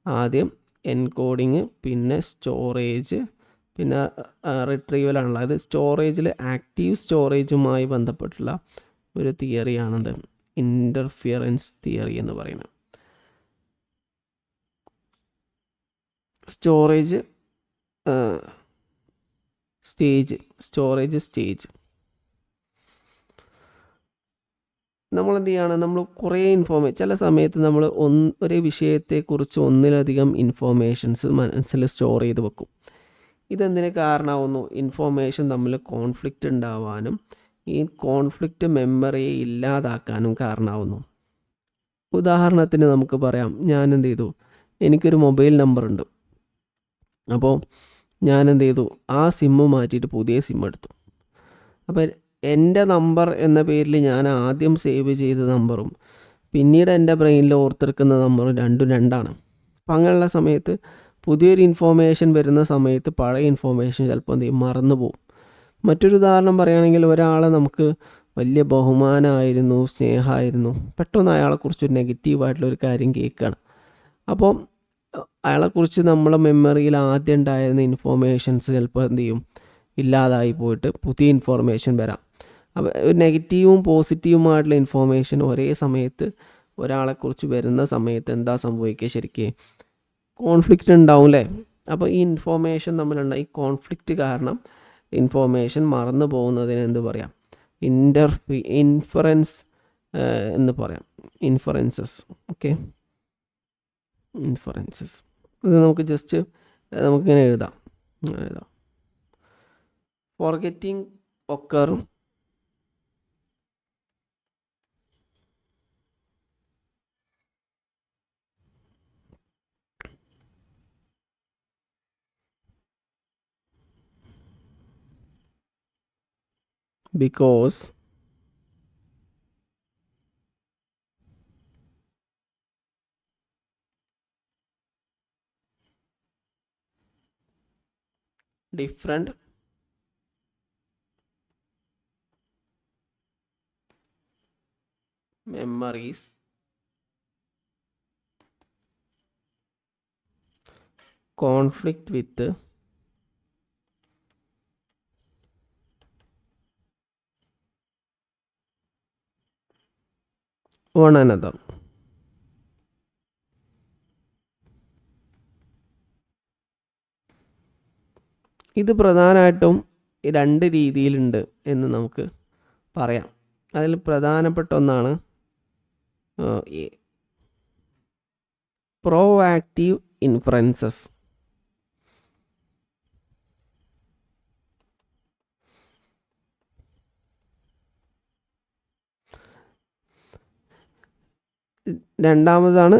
ആദ്യം എൻകോഡിങ്, പിന്നെ സ്റ്റോറേജ്, പിന്നെ റിട്രീവലാണല്ലോ. അത് സ്റ്റോറേജിൽ ആക്റ്റീവ് സ്റ്റോറേജുമായി ബന്ധപ്പെട്ടുള്ള ഒരു തിയറിയാണത് ഇൻ്റർഫിയറൻസ് തിയറി എന്ന് പറയുന്നത്. സ്റ്റോറേജ് സ്റ്റേജ് നമ്മളെന്ത് ചെയ്യുകയാണ്, നമ്മൾ കുറേ ചില സമയത്ത് നമ്മൾ ഒരേ വിഷയത്തെക്കുറിച്ച് ഒന്നിലധികം ഇൻഫോർമേഷൻസ് മനസ്സിൽ സ്റ്റോർ ചെയ്ത് വെക്കും. ഇതെന്തിന് കാരണമാവുന്നു? ഇൻഫോർമേഷൻ തമ്മിൽ കോൺഫ്ലിക്റ്റ് ഉണ്ടാവാനും ഈ കോൺഫ്ലിക്റ്റ് മെമ്മറിയെ ഇല്ലാതാക്കാനും കാരണമാവുന്നു. ഉദാഹരണത്തിന് നമുക്ക് പറയാം, ഞാൻ എന്ത് ചെയ്തു, എനിക്കൊരു മൊബൈൽ നമ്പറുണ്ട്. അപ്പോൾ ഞാൻ എന്ത് ചെയ്തു, ആ സിമ്മ് മാറ്റിയിട്ട് പുതിയ സിം എടുത്തു. അപ്പോൾ എൻ്റെ നമ്പർ എന്ന പേരിൽ ഞാൻ ആദ്യം സേവ് ചെയ്ത നമ്പറും പിന്നീട് എൻ്റെ ബ്രെയിനിൽ ഓർത്തെടുക്കുന്ന നമ്പറും രണ്ടും രണ്ടാണ്. അപ്പം അങ്ങനെയുള്ള സമയത്ത് പുതിയൊരു ഇൻഫോർമേഷൻ വരുന്ന സമയത്ത് പഴയ ഇൻഫോർമേഷൻ ചിലപ്പോൾ എന്ത് ചെയ്യും, മറന്നു പോകും. മറ്റൊരു ഉദാഹരണം പറയുകയാണെങ്കിൽ, ഒരാളെ നമുക്ക് വലിയ ബഹുമാനമായിരുന്നു, സ്നേഹമായിരുന്നു, പെട്ടെന്ന് അയാളെക്കുറിച്ചൊരു നെഗറ്റീവായിട്ടുള്ളൊരു കാര്യം കേൾക്കുകയാണ്. അപ്പോൾ അയാളെക്കുറിച്ച് നമ്മളെ മെമ്മറിയിൽ ആദ്യം ഉണ്ടായിരുന്ന ഇൻഫോർമേഷൻസ് ചിലപ്പോൾ എന്ത് ചെയ്യും, ഇല്ലാതായി പോയിട്ട് പുതിയ ഇൻഫോർമേഷൻ വരാം. അപ്പോൾ ഒരു നെഗറ്റീവും പോസിറ്റീവുമായിട്ടുള്ള ഇൻഫോർമേഷൻ ഒരേ സമയത്ത് ഒരാളെക്കുറിച്ച് വരുന്ന സമയത്ത് എന്താ സംഭവിക്കുക, ശരിക്കും കോൺഫ്ലിക്റ്റ് ഉണ്ടാവും അല്ലേ? അപ്പോൾ ഈ ഇൻഫോർമേഷൻ തമ്മിലുള്ള ഈ കോൺഫ്ലിക്റ്റ് കാരണം ഇൻഫോർമേഷൻ മറന്നു പോകുന്നതിന് എന്ത് പറയാം, ഇൻഫറൻസ് എന്ന് പറയാം. ഇൻഫറൻസസ്. Okay, inferences. അത് നമുക്ക് ജസ്റ്റ് നമുക്കിങ്ങനെ എഴുതാം. Forgetting occur because different memories conflict with one another. ഇത് പ്രധാനമായിട്ടും രണ്ട് രീതിയിലുണ്ട് എന്ന് നമുക്ക് പറയാം. അതിൽ പ്രധാനപ്പെട്ട ഒന്നാണ് പ്രോആക്റ്റീവ് ഇൻഫറൻസസ്. രണ്ടാമതാണ്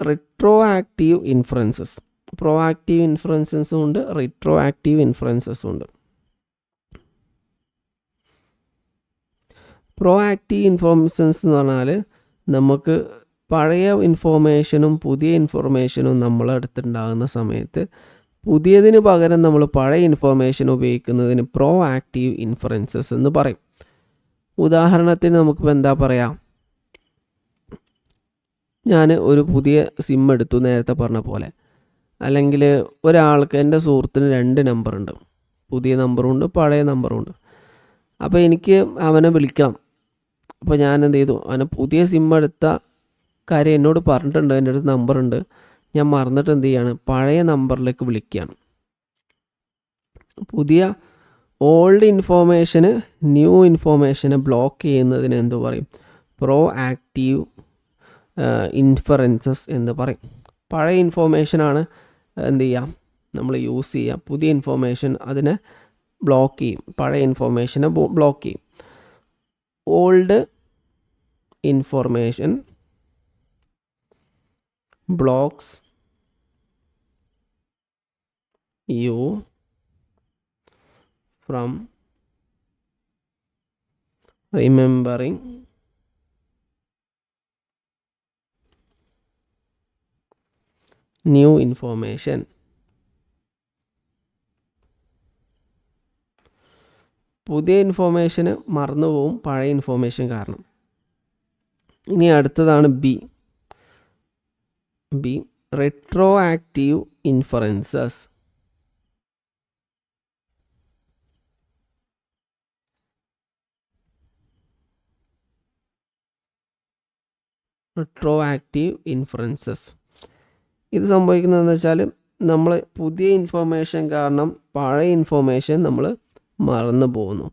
റിട്രോ ആക്റ്റീവ് ഇൻഫറൻസസ്. പ്രോആക്റ്റീവ് ഇൻഫറൻസസും ഉണ്ട്, റിട്രോ ആക്റ്റീവ് ഇൻഫറൻസസും ഉണ്ട്. പ്രോആക്റ്റീവ് ഇൻഫോർമേഷൻസ് എന്ന് പറഞ്ഞാൽ നമുക്ക് പഴയ ഇൻഫോർമേഷനും പുതിയ ഇൻഫോർമേഷനും നമ്മളടുത്തുണ്ടാകുന്ന സമയത്ത് പുതിയതിന് പകരം നമ്മൾ പഴയ ഇൻഫോർമേഷൻ ഉപയോഗിക്കുന്നതിന് പ്രോ ആക്റ്റീവ് ഇൻഫറൻസസ് എന്ന് പറയും. ഉദാഹരണത്തിന് നമുക്കിപ്പോൾ എന്താ പറയാം, ഞാൻ ഒരു പുതിയ സിം എടുത്തു നേരത്തെ പറഞ്ഞ പോലെ. അല്ലെങ്കിൽ ഒരാൾക്ക്, എൻ്റെ സുഹൃത്തിന് 2 നമ്പറുണ്ട്, പുതിയ നമ്പറുണ്ട് പഴയ നമ്പറുണ്ട്. അപ്പോൾ എനിക്ക് അവനെ വിളിക്കണം. അപ്പോൾ ഞാൻ എന്ത് ചെയ്തു, അവനെ പുതിയ സിം എടുത്ത കാര്യം എന്നോട് പറഞ്ഞിട്ടുണ്ട്, എൻ്റെ അടുത്ത് നമ്പറുണ്ട്, ഞാൻ മറന്നിട്ട് എന്ത് ചെയ്യാണ്, പഴയ നമ്പറിലേക്ക് വിളിക്കുകയാണ്. പുതിയ ഓൾഡ് ഇൻഫോർമേഷന് ന്യൂ ഇൻഫോർമേഷനെ ബ്ലോക്ക് ചെയ്യുന്നതിന് എന്ത് പറയും, പ്രോ ആക്റ്റീവ് ഇൻഫറൻസസ് എന്ന് പറയും. പഴയ ഇൻഫോർമേഷനാണ് എന്ത് ചെയ്യാം, നമ്മൾ യൂസ് ചെയ്യുക. പുതിയ ഇൻഫോർമേഷൻ അതിനെ ബ്ലോക്ക് ചെയ്യും, പഴയ ഇൻഫോർമേഷനെ ബ്ലോക്ക് ചെയ്യും. Old information blocks you from remembering new information. പുതിയ ഇൻഫോർമേഷന് മറന്നുപോകും പഴയ ഇൻഫോർമേഷൻ കാരണം. ഇനി അടുത്തതാണ് B retro active inferences. Retro active inferences. ഇത് സംഭവിക്കുന്നതെന്ന് വെച്ചാൽ നമ്മൾ പുതിയ ഇൻഫോർമേഷൻ കാരണം പഴയ ഇൻഫോർമേഷൻ നമ്മൾ മറന്നു പോകുന്നു.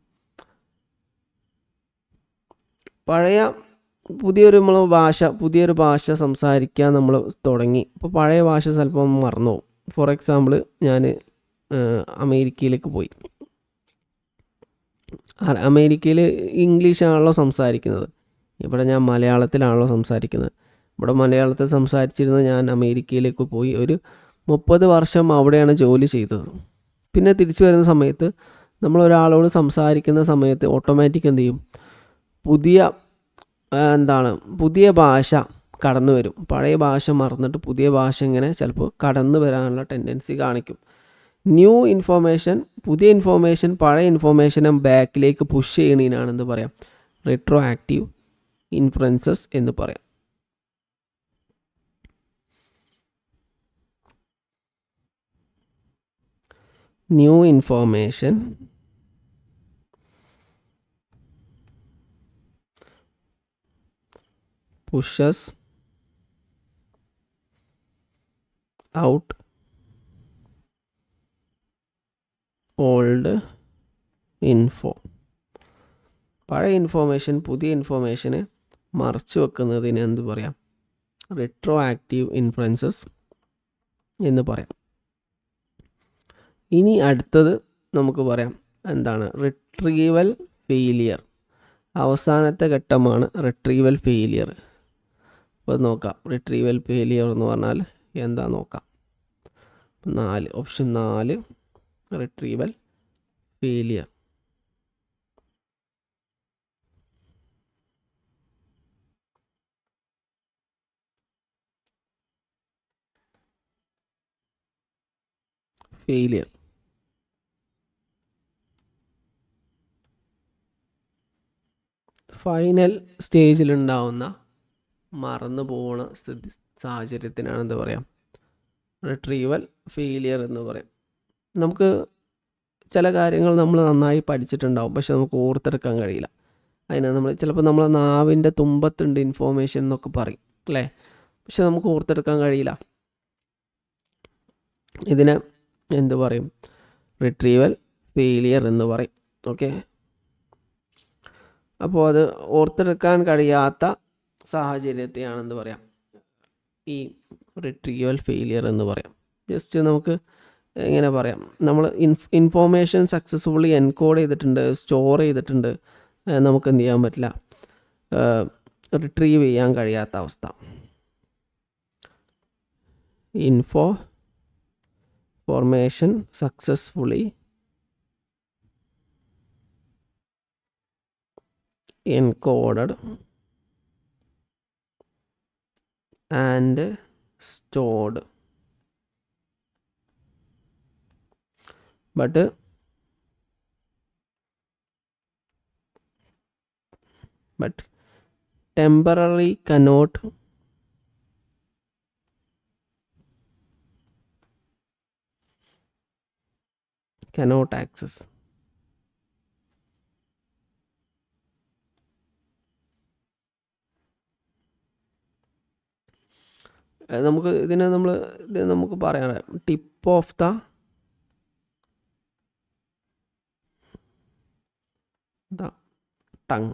പുതിയൊരു ഭാഷ സംസാരിക്കാൻ നമ്മൾ തുടങ്ങി. ഇപ്പോൾ പഴയ ഭാഷ ചിലപ്പം മറന്നു പോകും. ഫോർ എക്സാമ്പിൾ, ഞാൻ അമേരിക്കയിലേക്ക് പോയി. അമേരിക്കയിൽ ഇംഗ്ലീഷാണല്ലോ സംസാരിക്കുന്നത്, ഇവിടെ ഞാൻ മലയാളത്തിലാണല്ലോ സംസാരിക്കുന്നത്. ഇവിടെ മലയാളത്തിൽ സംസാരിച്ചിരുന്ന ഞാൻ അമേരിക്കയിലേക്ക് പോയി ഒരു 30 വർഷം അവിടെയാണ് ജോലി ചെയ്തത്. പിന്നെ തിരിച്ചു വരുന്ന സമയത്ത് നമ്മൾ ഒരാളോട് സംസാരിക്കുന്ന സമയത്ത് ഓട്ടോമാറ്റിക് എന്ത് ചെയ്യും, പുതിയ ഭാഷ കടന്നു വരും. പഴയ ഭാഷ മറന്നിട്ട് പുതിയ ഭാഷ ഇങ്ങനെ ചിലപ്പോൾ കടന്നു വരാനുള്ള ടെൻഡൻസി കാണിക്കും. പുതിയ ഇൻഫോർമേഷൻ പഴയ ഇൻഫോർമേഷനെ ബാക്കിലേക്ക് പുഷ് ചെയ്യണതിനാണ് എന്ത് പറയാം, റിട്രോ ആക്റ്റീവ് ഇൻഫറൻസസ് എന്ന് പറയാം. New information pushes out old info. പഴയ ഇൻഫോർമേഷൻ പുതിയ ഇൻഫോർമേഷനെ മറച്ചു വെക്കുന്നതിന് എന്ത് പറയാം, റിട്രോ ആക്റ്റീവ് ഇൻഫറൻസസ് എന്ന് പറയാം. ഇനി അടുത്തത് നമുക്ക് പറയാം എന്താണ്, റിട്രീവൽ ഫെയിലിയർ. അവസാനത്തെ ഘട്ടമാണ് റിട്രീവൽ ഫെയിലിയർ. അപ്പോൾ നോക്കാം, റിട്രീവൽ ഫെയിലിയർ എന്ന് പറഞ്ഞാൽ എന്താ നോക്കാം. 4 ഓപ്ഷൻ 4 റിട്രീവൽ ഫെയിലിയർ. ഫൈനൽ സ്റ്റേജിലുണ്ടാവുന്ന മറന്നു പോകുന്ന സാഹചര്യത്തിനാണ് എന്താ പറയുക, റിട്രീവൽ ഫെയിലിയർ എന്ന് പറയും. നമുക്ക് ചില കാര്യങ്ങൾ നമ്മൾ നന്നായി പഠിച്ചിട്ടുണ്ടാവും, പക്ഷെ നമുക്ക് ഓർത്തെടുക്കാൻ കഴിയില്ല. അതിന് ചിലപ്പോൾ നമ്മളെ നാവിൻ്റെ തുമ്പത്തുണ്ട് ഇൻഫോർമേഷൻ എന്നൊക്കെ പറയും അല്ലേ, പക്ഷെ നമുക്ക് ഓർത്തെടുക്കാൻ കഴിയില്ല. ഇതിനെ എന്ത് പറയും, റിട്രീവൽ ഫെയിലിയർ എന്ന് പറയും. ഓക്കെ, അപ്പോൾ അത് ഓർത്തെടുക്കാൻ കഴിയാത്ത സാഹചര്യത്തെയാണ് എന്ത് പറയാം, ഈ റിട്രീവൽ ഫെയിലിയർ എന്ന് പറയാം. ജസ്റ്റ് നമുക്ക് എങ്ങനെ പറയാം, നമ്മൾ ഇൻഫോർമേഷൻ സക്സസ്ഫുള്ളി എൻകോഡ് ചെയ്തിട്ടുണ്ട്, സ്റ്റോർ ചെയ്തിട്ടുണ്ട്, നമുക്ക് എന്ത് ചെയ്യാൻ പറ്റില്ല, റിട്രീവ് ചെയ്യാൻ കഴിയാത്ത അവസ്ഥ. Information successfully encoded and stored, but temporarily cannot access. നമുക്ക് പറയാം ടിപ്പ് ഓഫ് ദ ടങ്.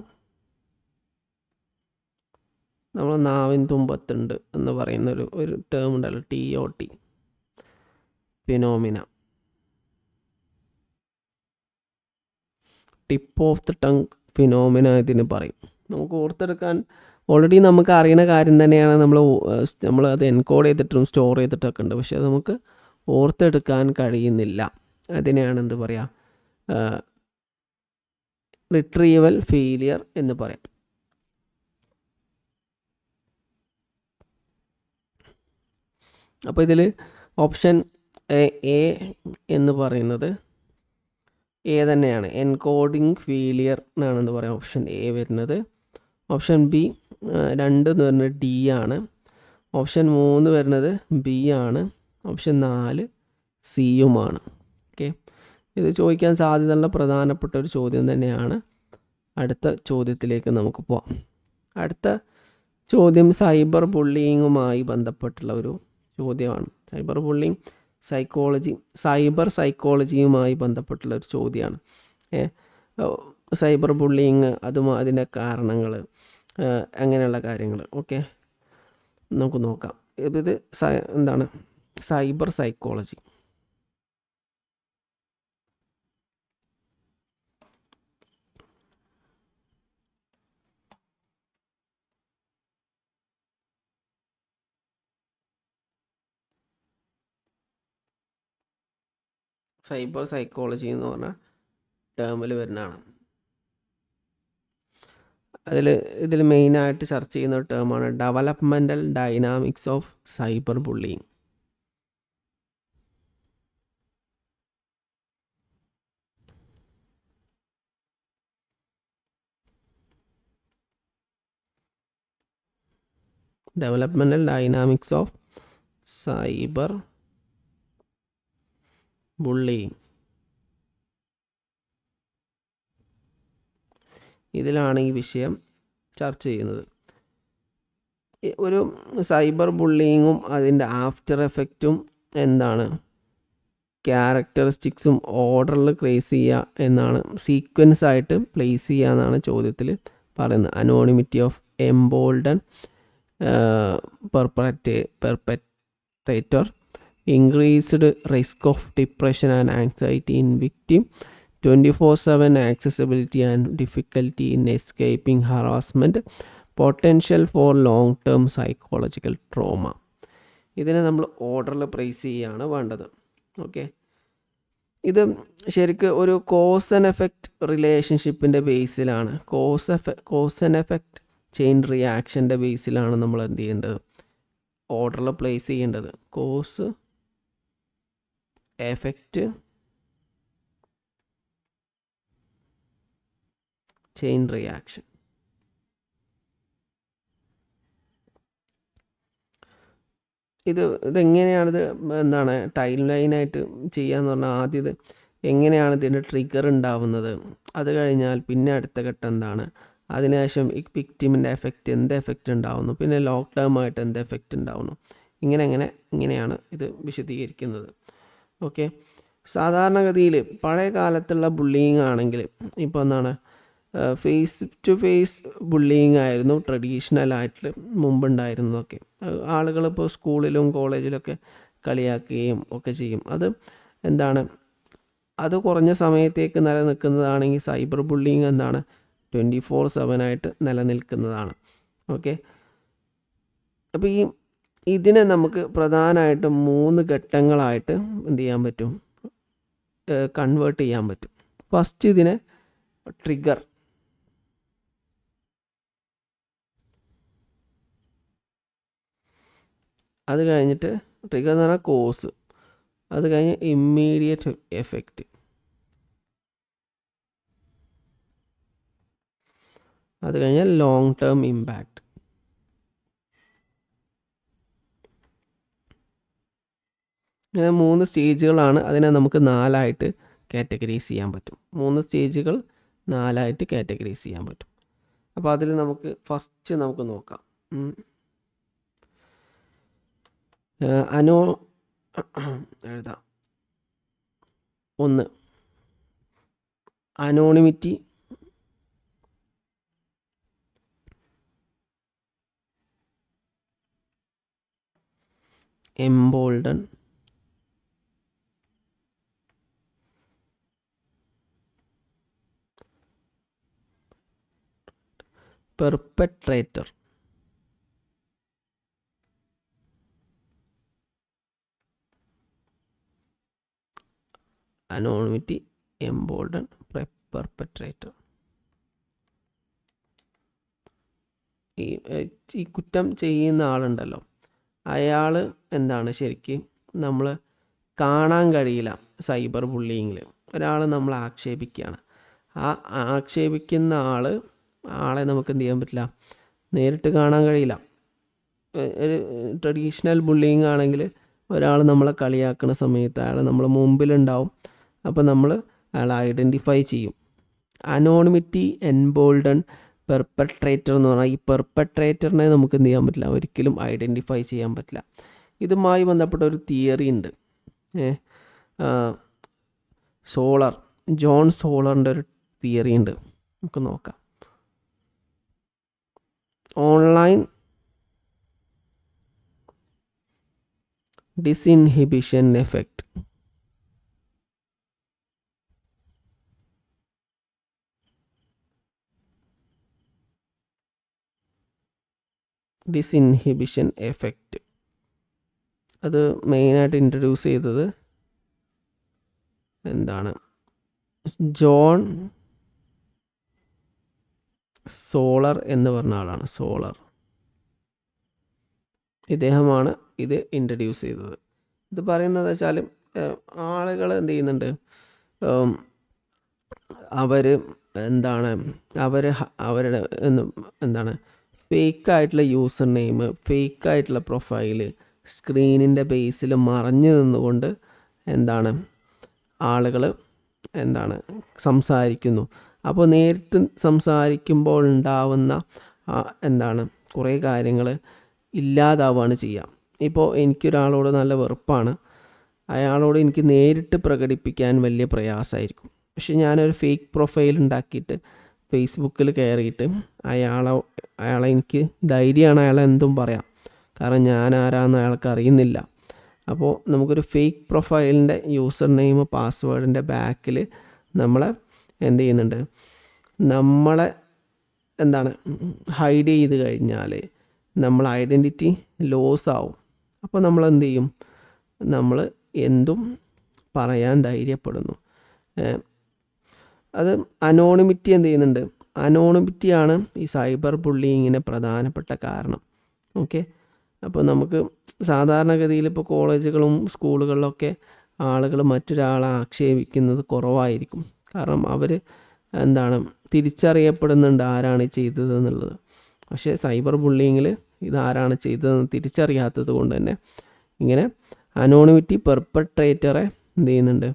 നമ്മൾ നാവിൻ തുമ്പത്തുണ്ട് എന്ന് പറയുന്ന ഒരു ടേം ഉണ്ടല്ലോ, TOT, phenomena. Tip of the tongue phenomena ഇതിന് പറയും. നമുക്ക് ഓർത്തെടുക്കാൻ ഓൾറെഡി നമുക്ക് അറിയുന്ന കാര്യം തന്നെയാണ്, നമ്മൾ അത് എൻകോഡ് ചെയ്തിട്ടും സ്റ്റോർ ചെയ്തിട്ടൊക്കെ ഉണ്ട്, പക്ഷെ അത് നമുക്ക് ഓർത്തെടുക്കാൻ കഴിയുന്നില്ല. അതിനെയാണ് എന്ത് പറയുക, റിട്രീവൽ ഫെയിലിയർ എന്ന് പറയാം. അപ്പോൾ ഇതിൽ ഓപ്ഷൻ എ എന്ന് പറയുന്നത് തന്നെയാണ്, എൻകോഡിങ് ഫെയിലിയർ എന്നാണെന്ന് പറയാം ഓപ്ഷൻ എ വരുന്നത്. ഓപ്ഷൻ ബി 2 എന്ന് പറയുന്നത് D ആണ്. ഓപ്ഷൻ 3 വരുന്നത് B ആണ്. ഓപ്ഷൻ 4 സിയുമാണ്. ഓക്കെ, ഇത് ചോദിക്കാൻ സാധ്യതയുള്ള പ്രധാനപ്പെട്ട ഒരു ചോദ്യം തന്നെയാണ്. അടുത്ത ചോദ്യത്തിലേക്ക് നമുക്ക് പോവാം. അടുത്ത ചോദ്യം സൈബർ ബുള്ളിങ്ങുമായി ബന്ധപ്പെട്ടുള്ള ഒരു ചോദ്യമാണ്. സൈബർ സൈക്കോളജിയുമായി ബന്ധപ്പെട്ടുള്ള ഒരു ചോദ്യമാണ്. സൈബർ ബുള്ളിങ്, അതിൻ്റെ കാരണങ്ങൾ, അങ്ങനെയുള്ള കാര്യങ്ങൾ. ഓക്കെ, നമുക്ക് നോക്കാം. ഇത് എന്താണ് സൈബർ സൈക്കോളജി. സൈബർ സൈക്കോളജി എന്ന് പറഞ്ഞ ടേമിൽ വരുന്നതാണ്. ഇതിൽ മെയിനായിട്ട് ചർച്ച ചെയ്യുന്ന ഒരു ടേമാണ് developmental dynamics of cyber bullying. Developmental dynamics of cyber bullying. ഇതിലാണ് ഈ വിഷയം ചർച്ച ചെയ്യുന്നത്. ഒരു സൈബർ ബുള്ളിങ്ങും അതിൻ്റെ ആഫ്റ്റർ എഫക്റ്റും എന്താണ്, ക്യാരക്ടറിസ്റ്റിക്സും ഓർഡറിൽ പ്ലേസ് ചെയ്യുക എന്നാണ്, സീക്വൻസ് ആയിട്ട് പ്ലേസ് ചെയ്യുക എന്നാണ് ചോദ്യത്തിൽ പറയുന്നത്. Anonymity of embolden perpetrator, increased risk of depression and anxiety in victim, 24/7 accessibility and difficulty in escaping harassment, potential for long-term psychological trauma. ഇതിനെ നമ്മൾ ഓർഡറിൽ പ്ലേസ് ചെയ്യുകയാണ് വേണ്ടത്. ഓക്കെ, ഇത് ശരിക്കും ഒരു കോസ് ആൻഡ് എഫക്റ്റ് റിലേഷൻഷിപ്പിൻ്റെ ബേസിലാണ്, കോസ് ആൻഡ് എഫക്റ്റ് ചെയിൻ റിയാക്ഷൻ്റെ ബേസിലാണ് നമ്മൾ എന്ത് ചെയ്യേണ്ടത്, ഓർഡറിൽ പ്ലേസ് ചെയ്യേണ്ടത്. Cause effect chain reaction. ഇതെങ്ങനെയാണിത് എന്താണ് ടൈം ലൈനായിട്ട് ചെയ്യാന്ന് പറഞ്ഞാൽ, ആദ്യം എങ്ങനെയാണ് ഇതിൻ്റെ ട്രിഗർ ഉണ്ടാവുന്നത്, അത് കഴിഞ്ഞാൽ പിന്നെ അടുത്ത ഘട്ടം എന്താണ്, അതിനുശേഷം ഈ വിക്ടിമിൻ്റെ എഫക്റ്റ്, എന്ത് എഫക്റ്റ് ഉണ്ടാവുന്നു, പിന്നെ ലോങ് ടേം ആയിട്ട് എന്ത് എഫക്റ്റ് ഉണ്ടാവുന്നു, ഇങ്ങനെയാണ് ഇത് വിശദീകരിക്കുന്നത്. ഓക്കെ, സാധാരണഗതിയിൽ പഴയ കാലത്തുള്ള ബുള്ളിങ് ആണെങ്കിൽ ഇപ്പോൾ എന്താണ് ഫേസ് ടു ഫേസ് ബുള്ളിങ് ആയിരുന്നു ട്രഡീഷണലായിട്ട് മുമ്പുണ്ടായിരുന്നതൊക്കെ. ആളുകൾ ഇപ്പോൾ സ്കൂളിലും കോളേജിലൊക്കെ കളിയാക്കുകയും ഒക്കെ ചെയ്യും. അത് കുറഞ്ഞ സമയത്തേക്ക് നിലനിൽക്കുന്നതാണെങ്കിൽ സൈബർ ബുള്ളിങ് 24/7 ആയിട്ട് നിലനിൽക്കുന്നതാണ്. ഓക്കെ, അപ്പോൾ ഇതിനെ നമുക്ക് പ്രധാനമായിട്ടും 3 ഘട്ടങ്ങളായിട്ട് എന്ത് ചെയ്യാൻ പറ്റും, കൺവേർട്ട് ചെയ്യാൻ പറ്റും. ഫസ്റ്റ് ഇതിനെ ട്രിഗർ, അത് കഴിഞ്ഞിട്ട് ട്രിഗർ എന്ന് പറഞ്ഞാൽ കോസ്, അത് കഴിഞ്ഞ് ഇമ്മീഡിയറ്റ് എഫക്റ്റ്, അത് കഴിഞ്ഞാൽ ലോങ് ടേം ഇമ്പാക്റ്റ്. ഇങ്ങനെ 3 സ്റ്റേജുകളാണ്. അതിനെ നമുക്ക് 4ആയിട്ട് കാറ്റഗറൈസ് ചെയ്യാൻ പറ്റും. 3 സ്റ്റേജുകൾ 4ആയിട്ട് കാറ്റഗറൈസ് ചെയ്യാൻ പറ്റും. അപ്പോൾ അതിൽ നമുക്ക് ഫസ്റ്റ് നമുക്ക് നോക്കാം. എഴുതാം. 1 അനോണിമിറ്റി, എംബോൾഡൻ, പെർപെട്രേറ്റർ. അനോണിമിറ്റി, എംബോൾഡൻ, പെർപെട്രേറ്റർ. ഈ കുറ്റം ചെയ്യുന്ന ആളുണ്ടല്ലോ, അയാൾ ശരിക്കും നമ്മൾ കാണാൻ കഴിയില്ല. സൈബർ ബുള്ളിങ്ങിൽ ഒരാൾ നമ്മൾ ആക്ഷേപിക്കുകയാണ്, ആ ആക്ഷേപിക്കുന്ന ആളെ നമുക്ക് എന്ത് ചെയ്യാൻ പറ്റില്ല, നേരിട്ട് കാണാൻ കഴിയില്ല. ഒരു ട്രഡീഷണൽ ബുള്ളിങ് ആണെങ്കിൽ ഒരാൾ നമ്മളെ കളിയാക്കുന്ന സമയത്ത് അയാൾ നമ്മളെ മുമ്പിലുണ്ടാവും, അപ്പോൾ നമ്മൾ അയാളെ ഐഡൻറ്റിഫൈ ചെയ്യും. അനോണിമിറ്റി, എൻബോൾഡൺ, പെർപ്പട്രേറ്റർ എന്ന് പറഞ്ഞാൽ ഈ പെർപ്പട്രേറ്ററിനെ നമുക്ക് എന്ത് ചെയ്യാൻ പറ്റില്ല, ഒരിക്കലും ഐഡൻറ്റിഫൈ ചെയ്യാൻ പറ്റില്ല. ഇതുമായി ബന്ധപ്പെട്ട ഒരു തിയറി ഉണ്ട്. സോളർ, ജോൺ സോളറിൻ്റെ ഒരു തിയറി ഉണ്ട്, നമുക്ക് നോക്കാം. Online disinhibition effect. Disinhibition effect അത് മെയിനായിട്ട് ഇൻട്രൊഡ്യൂസ് ചെയ്തത് എന്താണ്, ജോൺ സോളർ എന്ന് പറഞ്ഞ ആളാണ്. സോളർ, ഇദ്ദേഹമാണ് ഇത് ഇൻട്രൊഡ്യൂസ് ചെയ്തത്. ഇത് പറയുന്നത് വെച്ചാൽ ആളുകൾ എന്ത് ചെയ്യുന്നുണ്ട്, അവരുടെ എന്താണ് ഫേക്കായിട്ടുള്ള യൂസർ നെയിം, ഫേക്കായിട്ടുള്ള പ്രൊഫൈല് സ്ക്രീനിൻ്റെ ബേസിൽ മറഞ്ഞു നിന്നുകൊണ്ട് ആളുകൾ സംസാരിക്കുന്നു. അപ്പോൾ നേരിട്ട് സംസാരിക്കുമ്പോൾ ഉണ്ടാവുന്ന കുറേ കാര്യങ്ങൾ ഇല്ലാതാവുകയാണ് ചെയ്യുക. ഇപ്പോൾ എനിക്കൊരാളോട് നല്ല വെറുപ്പാണ്, അയാളോട് എനിക്ക് നേരിട്ട് പ്രകടിപ്പിക്കാൻ വലിയ പ്രയാസമായിരിക്കും. പക്ഷെ ഞാനൊരു ഫേക്ക് പ്രൊഫൈൽ ഉണ്ടാക്കിയിട്ട് ഫേസ്ബുക്കിൽ കയറിയിട്ട് അയാളെ എനിക്ക് ധൈര്യമാണ് അയാളെ എന്തും പറയാം, കാരണം ഞാൻ ആരാന്ന് അയാൾക്ക് അറിയുന്നില്ല. അപ്പോൾ നമുക്കൊരു ഫേക്ക് പ്രൊഫൈലിൻ്റെ യൂസർ നെയിം പാസ്വേഡിൻ്റെ ബാക്കിൽ നമ്മളെ എന്ത് ചെയ്യുന്നുണ്ട്, നമ്മളെ ഹൈഡ് ചെയ്ത് കഴിഞ്ഞാൽ നമ്മൾ ഐഡൻറ്റിറ്റി ലോസ് ആവും. അപ്പോൾ നമ്മൾ എന്ത് ചെയ്യും, നമ്മൾ എന്തും പറയാൻ ധൈര്യപ്പെടുന്നു. അത് അനോണിമിറ്റി എന്ത് ചെയ്യുന്നുണ്ട്, അനോണിമിറ്റിയാണ് ഈ സൈബർ ബുള്ളിങ്ങിന് പ്രധാനപ്പെട്ട കാരണം. ഓക്കെ, അപ്പോൾ നമുക്ക് സാധാരണഗതിയിൽ ഇപ്പോൾ കോളേജുകളും സ്കൂളുകളിലൊക്കെ ആളുകൾ മറ്റൊരാളെ ആക്ഷേപിക്കുന്നത് കുറവായിരിക്കും. കാരണം അവർ തിരിച്ചറിയപ്പെടുന്നുണ്ട് ആരാണ് ചെയ്തത് എന്നുള്ളത്. പക്ഷേ സൈബർ ബുള്ളിങ്ങിൽ ഇതാരാണ് ചെയ്തതെന്ന് തിരിച്ചറിയാത്തത് കൊണ്ട് തന്നെ ഇങ്ങനെ അനോണിമിറ്റി പെർപ്പട്രേറ്ററെ എന്ത് ചെയ്യുന്നുണ്ട്,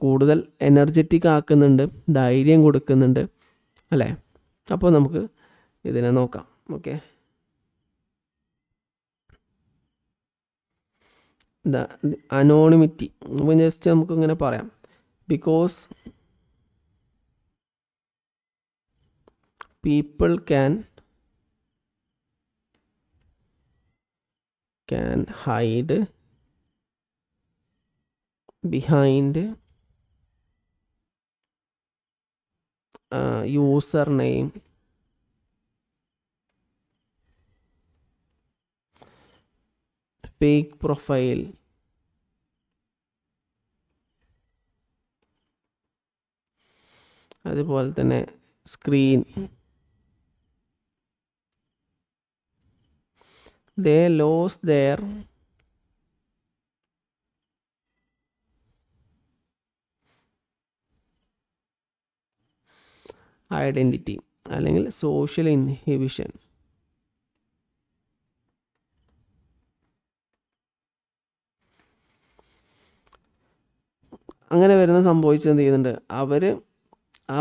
കൂടുതൽ എനർജറ്റിക് ആക്കുന്നുണ്ട്, ധൈര്യം കൊടുക്കുന്നുണ്ട്, അല്ലേ? അപ്പോൾ നമുക്ക് ഇതിനെ നോക്കാം. ഓക്കെ, അനോണിമിറ്റി ജസ്റ്റ് നമുക്കിങ്ങനെ പറയാം. Because people can hide behind username, fake profile, അതുപോലെ തന്നെ screen. They lost their identity അല്ലെങ്കിൽ സോഷ്യൽ ഇൻഹിബിഷൻ. അങ്ങനെ വരുന്ന സംഭവിച്ചത് എന്ത് ചെയ്യുന്നുണ്ട്,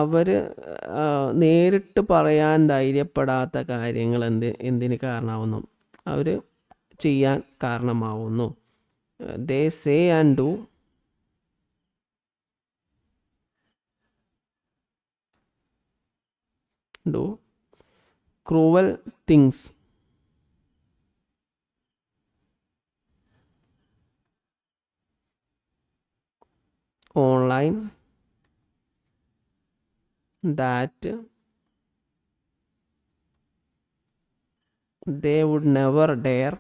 അവർ നേരിട്ട് പറയാൻ ധൈര്യപ്പെടാത്ത കാര്യങ്ങൾ എന്തിന് കാരണമാവുന്നു, അവർ ചെയ്യാൻ കാരണമാവുന്നു. They say and do cruel things online that they would never dare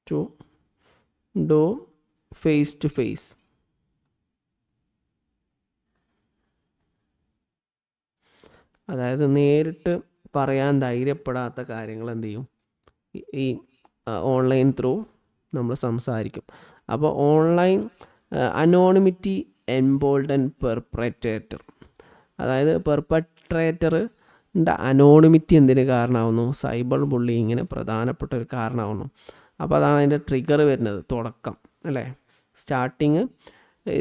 to do face to face. അതായത് നേരിട്ട് പറയാൻ ധൈര്യപ്പെടാത്ത കാര്യങ്ങൾ എന്ത് ചെയ്യും, ഈ ഓൺലൈൻ ത്രൂ നമ്മൾ സംസാരിക്കും. അപ്പോൾ ഓൺലൈൻ അനോണിമിറ്റി എംബോൾഡൻ പെർപ്പട്രേറ്റർ, അതായത് പെർപ്പട്രേറ്റർ അനോണിമിറ്റി എന്തിന് കാരണമാവുന്നു? സൈബർ ബുള്ളിങ്ങിന് പ്രധാനപ്പെട്ട ഒരു കാരണമാവുന്നു. അപ്പോൾ അതാണ് അതിൻ്റെ ട്രിഗർ വരുന്നത്, തുടക്കം അല്ലേ. സ്റ്റാർട്ടിങ്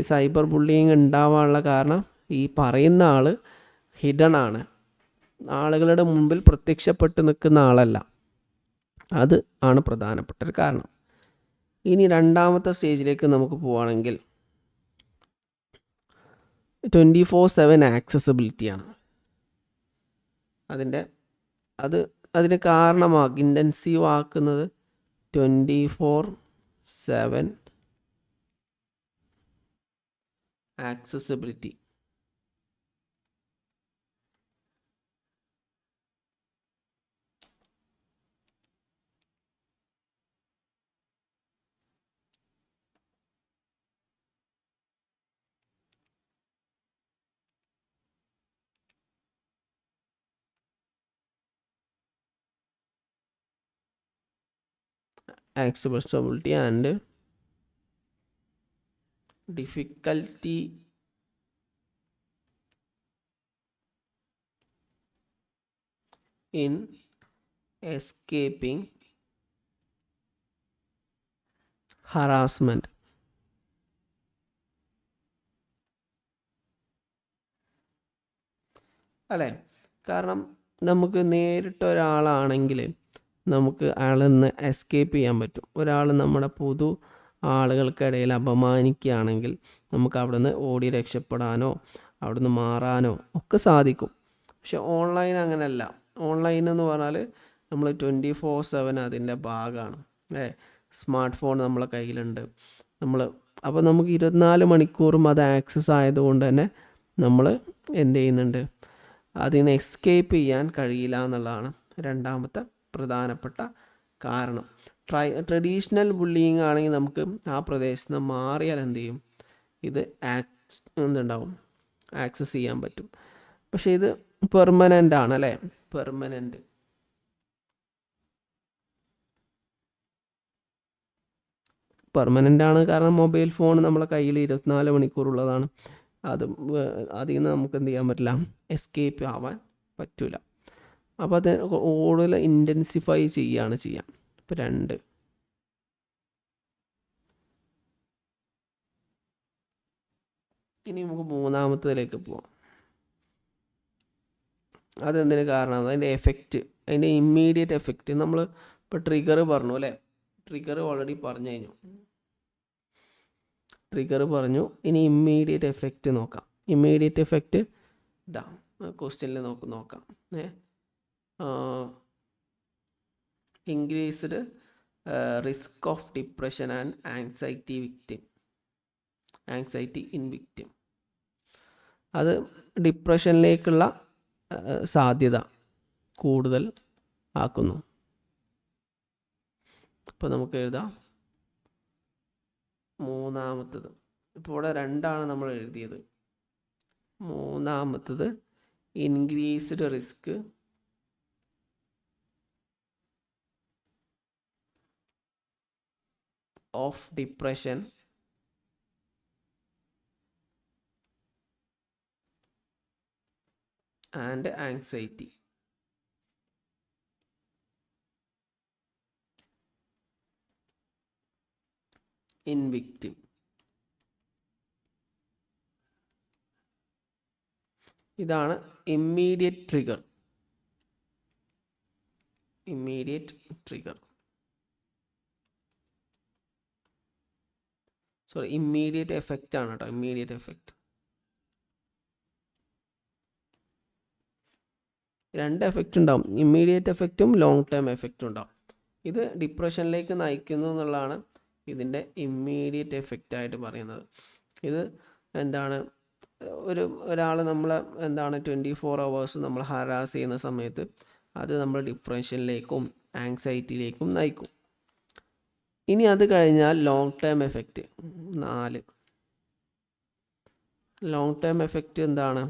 സൈബർ ബുള്ളിങ് ഉണ്ടാവാനുള്ള കാരണം ഈ പറയുന്ന ആൾ ഹിഡൻ ആണ്, ആളുകളുടെ മുമ്പിൽ പ്രത്യക്ഷപ്പെട്ട് നിൽക്കുന്ന ആളല്ല. അത് ആണ് പ്രധാനപ്പെട്ട ഒരു കാരണം. ഇനി രണ്ടാമത്തെ സ്റ്റേജിലേക്ക് നമുക്ക് പോവുകയാണെങ്കിൽ 24/7 ആക്സസിബിലിറ്റിയാണ് അതിന് കാരണമാക്കി ഇൻറ്റൻസീവ് ആക്കുന്നത് 24/7 accessibility. Accessibility and difficulty in escaping harassment. അല്ലേ? കാരണം നമുക്ക് നേരിട്ട് ഒരാളാണെങ്കിൽ നമുക്ക് അയാളിൽ നിന്ന് എസ്കേപ്പ് ചെയ്യാൻ പറ്റും. ഒരാൾ നമ്മുടെ പൊതു ആളുകൾക്കിടയിൽ അപമാനിക്കുകയാണെങ്കിൽ നമുക്ക് അവിടെ നിന്ന് ഓടി രക്ഷപ്പെടാനോ അവിടെ നിന്ന് മാറാനോ ഒക്കെ സാധിക്കും. പക്ഷെ ഓൺലൈൻ അങ്ങനെയല്ല. ഓൺലൈൻ എന്ന് പറഞ്ഞാൽ നമ്മൾ 24/7 അതിൻ്റെ ഭാഗമാണ്. സ്മാർട്ട് ഫോൺ നമ്മളെ കയ്യിലുണ്ട്. അപ്പോൾ നമുക്ക് 24 മണിക്കൂറും അത് ആക്സസ് ആയതുകൊണ്ട് തന്നെ നമ്മൾ എന്ത് ചെയ്യുന്നുണ്ട്, അതിൽ നിന്ന് എസ്കേപ്പ് ചെയ്യാൻ കഴിയില്ല എന്നുള്ളതാണ് രണ്ടാമത്തെ പ്രധാനപ്പെട്ട കാരണം. ട്രഡീഷണൽ ബുള്ളിങ് ആണെങ്കിൽ നമുക്ക് ആ പ്രദേശത്ത് നിന്ന് മാറിയാൽ എന്ത് ചെയ്യും, ഇത് എന്തുണ്ടാവും, ആക്സസ് ചെയ്യാൻ പറ്റും. പക്ഷേ ഇത് പെർമനൻ്റ് ആണ് അല്ലേ, പെർമനൻ്റ് ആണ്. കാരണം മൊബൈൽ ഫോൺ നമ്മളെ കയ്യിൽ 24 മണിക്കൂറുള്ളതാണ്. അതിൽ നിന്ന് നമുക്ക് എന്ത് ചെയ്യാൻ പറ്റില്ല, എസ്കേപ്പ് ആവാൻ പറ്റില്ല. അപ്പോൾ അത് കൂടുതൽ ഇൻറ്റൻസിഫൈ ചെയ്യുകയാണ് ചെയ്യാം. ഇപ്പോൾ 2. ഇനി നമുക്ക് മൂന്നാമത്തേതിലേക്ക് പോവാം. അതെന്തിന് കാരണം, അതിൻ്റെ എഫക്റ്റ്, അതിൻ്റെ ഇമ്മീഡിയറ്റ് എഫക്റ്റ്. നമ്മൾ ഇപ്പോൾ ട്രിഗർ പറഞ്ഞു അല്ലേ, ട്രിഗർ ഓൾറെഡി പറഞ്ഞു കഴിഞ്ഞു. ഇനി ഇമ്മീഡിയറ്റ് എഫക്റ്റ് നോക്കാം. ഇമ്മീഡിയറ്റ് എഫക്റ്റ് ഇതാ ക്വസ്റ്റ്യനിൽ നോക്കാം. Increased risk of depression and anxiety in victim. അത് ഡിപ്രഷനിലേക്കുള്ള സാധ്യത കൂടുതൽ ആക്കുന്നു. ഇപ്പോൾ നമുക്ക് എഴുതാം മൂന്നാമത്തത്. ഇപ്പോൾ ഇവിടെ 2 നമ്മൾ എഴുതിയത്. മൂന്നാമത്തത് increased risk of depression and anxiety in victim. ഇതാണ് ഇമ്മീഡിയറ്റ് ട്രിഗർ. ഇമ്മീഡിയറ്റ് എഫക്റ്റ് ആണ് കേട്ടോ, ഇമ്മീഡിയറ്റ് എഫക്റ്റ്. 2 എഫക്റ്റ് ഉണ്ടാവും, ഇമ്മീഡിയറ്റ് എഫക്റ്റും ലോങ് ടേം എഫക്റ്റും ഉണ്ടാവും. ഇത് ഡിപ്രഷനിലേക്ക് നയിക്കുന്നു എന്നുള്ളതാണ് ഇതിൻ്റെ ഇമ്മീഡിയറ്റ് എഫക്റ്റ് ആയിട്ട് പറയുന്നത്. ഇത് എന്താണ്, ഒരാൾ നമ്മളെ 24 hours നമ്മൾ ഹരാസ് ചെയ്യുന്ന സമയത്ത് അത് നമ്മൾ ഡിപ്രഷനിലേക്കും ആങ്സൈറ്റിയിലേക്കും നയിക്കും. ഇനി അത് കഴിഞ്ഞാൽ long term effect 4. Long term effect എന്താണ്?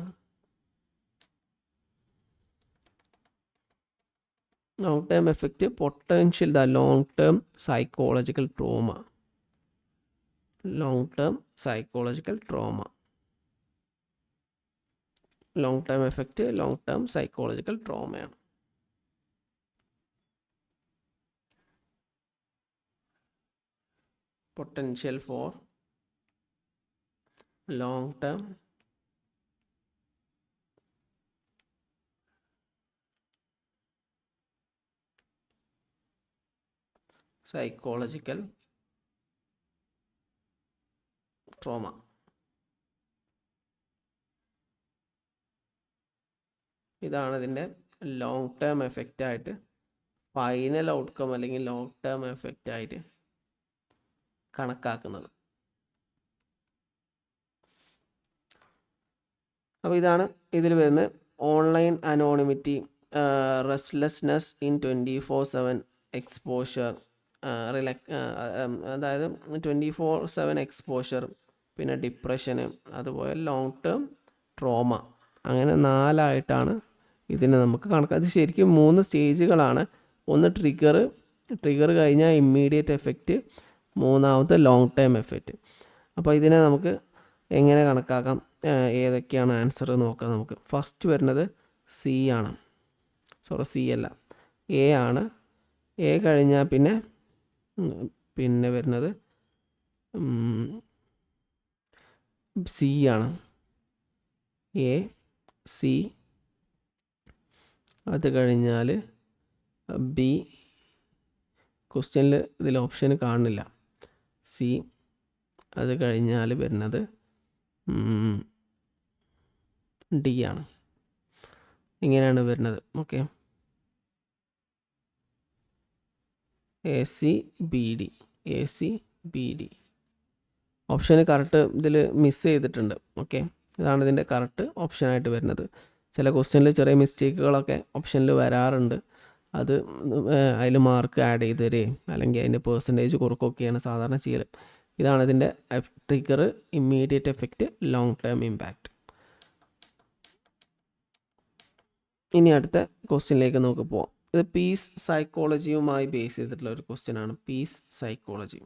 Long term effect potential long term psychological trauma. Long term effect long term psychological ട്രോമയാണ്. Potential for long term psychological trauma. ഇതാണ് ഇതിൻ്റെ ലോങ് ടേം എഫക്റ്റായിട്ട്, ഫൈനൽ ഔട്ട്കം അല്ലെങ്കിൽ ലോങ് ടേം എഫക്റ്റായിട്ട് കണക്കാക്കുന്നത്. അപ്പോൾ ഇതാണ് ഇതിൽ വരുന്നത്. Online anonymity, restlessness in 24/7 exposure, അതായത് 24/7 എക്സ്പോഷർ, പിന്നെ ഡിപ്രഷന്, അതുപോലെ ലോങ് ടേം ട്രോമ. അങ്ങനെ 4ആയിട്ടാണ് ഇതിനെ നമുക്ക് കണക്കാക്കുക. ഇത് ശരിക്കും 3 സ്റ്റേജുകളാണ്. ഒന്ന് ട്രിഗർ കഴിഞ്ഞാൽ ഇമ്മീഡിയറ്റ് എഫക്റ്റ്, മൂന്നാമത്തെ ലോങ് ടേം എഫക്റ്റ്. അപ്പോൾ ഇതിനെ നമുക്ക് എങ്ങനെ കണക്കാക്കാം, ഏതൊക്കെയാണ് ആൻസർ നോക്കാം നമുക്ക്. ഫസ്റ്റ് വരുന്നത് സി ആണ്, സി അല്ല, എ ആണ്. എ കഴിഞ്ഞാൽ പിന്നെ വരുന്നത് സി ആണ്. എ സി, അത് കഴിഞ്ഞാൽ ബി. ക്വസ്റ്റ്യനിൽ ഇതിൽ ഓപ്ഷൻ കാണുന്നില്ല. സി, അത് കഴിഞ്ഞാൽ വരുന്നത് ഡി ആണ്. ഇങ്ങനെയാണ് വരുന്നത്. Okay, A C B D, A C B D. Option correct ഇതിൽ മിസ് ചെയ്തിട്ടുണ്ട്. ഓക്കെ, ഇതാണ് ഇതിൻ്റെ കറക്റ്റ് ഓപ്ഷനായിട്ട് വരുന്നത്. ചില ക്വസ്റ്റ്യനിൽ ചെറിയ മിസ്റ്റേക്കുകളൊക്കെ ഓപ്ഷനിൽ വരാറുണ്ട്. അത് അതിൽ മാർക്ക് ആഡ് ചെയ്ത് തരുകയും അല്ലെങ്കിൽ അതിൻ്റെ പെർസെൻറ്റേജ് കുറക്കുകയൊക്കെയാണ് സാധാരണ ചെയ്യൽ. ഇതാണ് ഇതിൻ്റെ trigger, immediate effect, long term impact. ഇനി അടുത്ത ക്വസ്റ്റ്യനിലേക്ക് നമുക്ക് പോവാം. ഇത് പീസ് സൈക്കോളജിയുമായി ബേസ് ചെയ്തിട്ടുള്ള ഒരു ക്വസ്റ്റ്യൻ ആണ്. Peace psychology.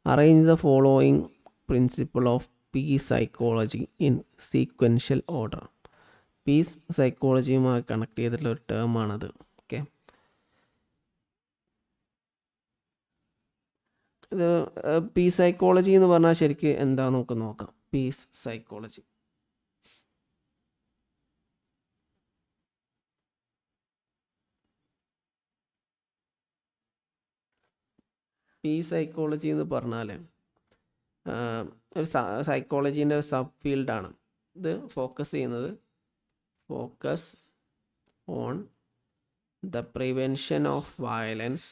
Arrange the following principle of peace psychology in sequential order. Peace സൈക്കോളജിയുമായി കണക്ട് ചെയ്തിട്ടുള്ള ഒരു ടേമാണത്. ഓക്കെ, ഇത് പീസ് സൈക്കോളജി എന്ന് പറഞ്ഞാൽ ശരിക്കും എന്താ നമുക്ക് നോക്കാം. പീസ് സൈക്കോളജി, പീസ് സൈക്കോളജി എന്ന് പറഞ്ഞാൽ ഒരു സൈക്കോളജീൻ്റെ ഒരു സബ് ഫീൽഡാണ്. ഇത് ഫോക്കസ് ചെയ്യുന്നത് on the prevention of violence,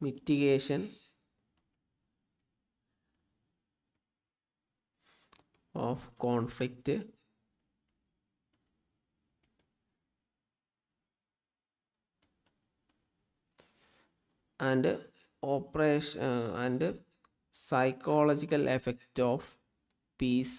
mitigation of conflict and operation and psychological effect of peace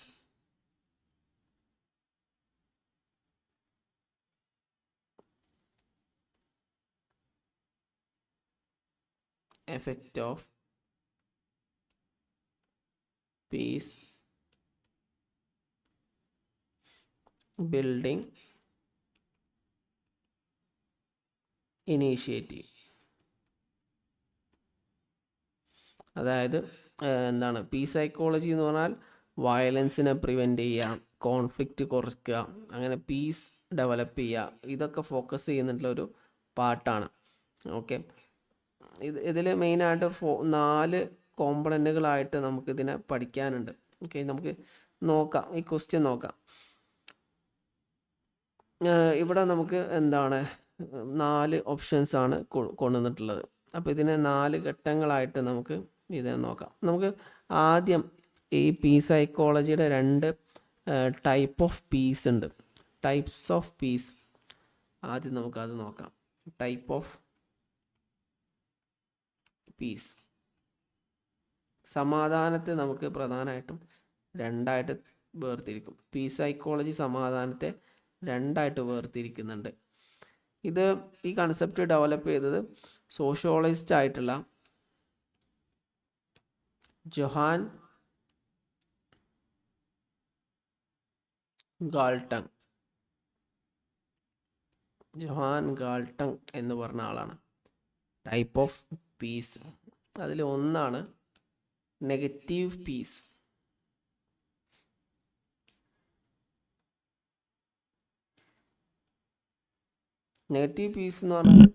building initiative. അതായത് എന്താണ് പീസ് സൈക്കോളജി എന്ന് പറഞ്ഞാൽ വയലൻസിനെ പ്രിവെൻറ്റ് ചെയ്യുക, കോൺഫ്ലിക്റ്റ് കുറയ്ക്കുക, അങ്ങനെ പീസ് ഡെവലപ്പ് ചെയ്യുക, ഇതൊക്കെ ഫോക്കസ് ചെയ്യുന്നിട്ടുള്ളൊരു പാർട്ടാണ്. ഓക്കെ, ഇതിൽ മെയിനായിട്ട് 4 കോമ്പണൻറ്റുകളായിട്ട് നമുക്കിതിനെ പഠിക്കാനുണ്ട്. ഓക്കെ, നമുക്ക് നോക്കാം, ഈ ക്വസ്റ്റ്യൻ നോക്കാം. ഇവിടെ നമുക്ക് എന്താണ് 4 ഓപ്ഷൻസാണ് കൊണ്ടുവന്നിട്ടുള്ളത്. അപ്പോൾ ഇതിനെ 4 ഘട്ടങ്ങളായിട്ട് നമുക്ക് ഇത് നോക്കാം. നമുക്ക് ആദ്യം ഈ പീസ് സൈക്കോളജിയുടെ 2 ടൈപ്പ് ഓഫ് പീസ് ഉണ്ട്, ടൈപ്സ് ഓഫ് പീസ്. ആദ്യം നമുക്കത് നോക്കാം. Type of peace. സമാധാനത്തെ നമുക്ക് പ്രധാനമായിട്ടും 2ആയിട്ട് വേർതിരിക്കും. Piece psychology സമാധാനത്തെ 2ആയിട്ട് വേർതിരിക്കുന്നുണ്ട്. ഇത് ഈ കൺസെപ്റ്റ് ഡെവലപ്പ് ചെയ്തത് സോഷ്യോളജിസ്റ്റ് ആയിട്ടുള്ള ജൊഹാൻ ഗാൾട്ടൺ എന്ന് പറഞ്ഞ ആളാണ്. ടൈപ്പ് ഓഫ് പീസ് അതിൽ ഒന്നാണ് നെഗറ്റീവ് പീസ്. നെഗറ്റീവ് പീസ് എന്ന് പറഞ്ഞാൽ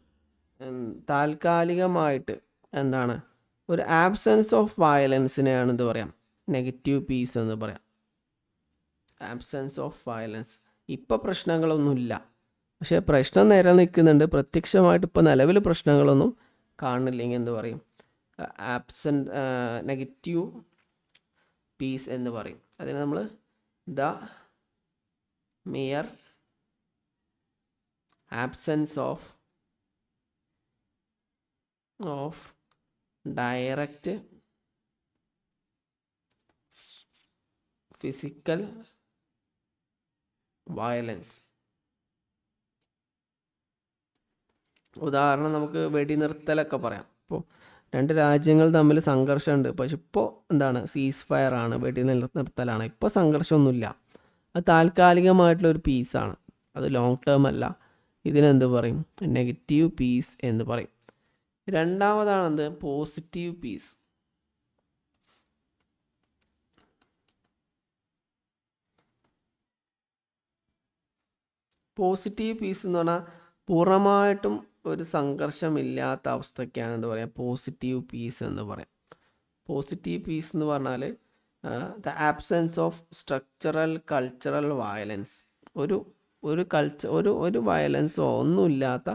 താൽക്കാലികമായിട്ട് എന്താണ് ഒരു ആബ്സെൻസ് ഓഫ് വയലൻസിനെയാണ് ഇത് പറയാം നെഗറ്റീവ് പീസ് എന്ന് പറയാം. Absence of violence. ഇപ്പോൾ പ്രശ്നങ്ങളൊന്നുമില്ല, പക്ഷേ പ്രശ്നം നേരെ നിൽക്കുന്നുണ്ട്. പ്രത്യക്ഷമായിട്ട് ഇപ്പോൾ നിലവിൽ പ്രശ്നങ്ങളൊന്നും കാണുന്നില്ലെങ്കിൽ എന്ത് പറയും? നെഗറ്റീവ് പീസ് എന്ന് പറയും. അതിന് നമ്മൾ the mere absence of direct physical violence. ഉദാഹരണം നമുക്ക് വെടിനിർത്തലൊക്കെ പറയാം. ഇപ്പോൾ രണ്ട് രാജ്യങ്ങൾ തമ്മിൽ സംഘർഷമുണ്ട്, പക്ഷെ ഇപ്പോൾ എന്താണ് സീസ് ഫയർ ആണ്, വെടിനിർത്തലാണ്. ഇപ്പോൾ സംഘർഷമൊന്നുമില്ല. അത് താൽക്കാലികമായിട്ടുള്ളൊരു പീസാണ്, അത് ലോങ് ടേം അല്ല. ഇതിനെന്ത് പറയും? നെഗറ്റീവ് പീസ് എന്ന് പറയും. രണ്ടാമതാണെന്ത്? Positive peace. പോസിറ്റീവ് പീസ് എന്ന് പറഞ്ഞാൽ പൂർണ്ണമായിട്ടും ഒരു സംഘർഷമില്ലാത്ത അവസ്ഥയ്ക്കാണ് എന്ത് പറയാം? പോസിറ്റീവ് പീസ് എന്ന് പറയാം. പോസിറ്റീവ് പീസ് എന്ന് പറഞ്ഞാൽ the absence of structural cultural violence. ഒരു വയലൻസോ ഒന്നുമില്ലാത്ത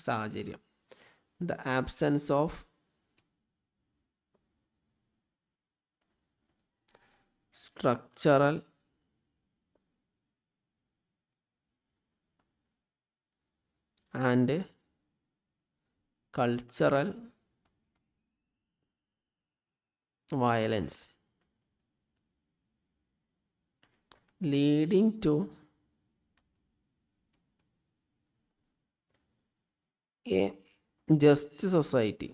സാഹചര്യം. The absence of structural and cultural violence leading to a just society.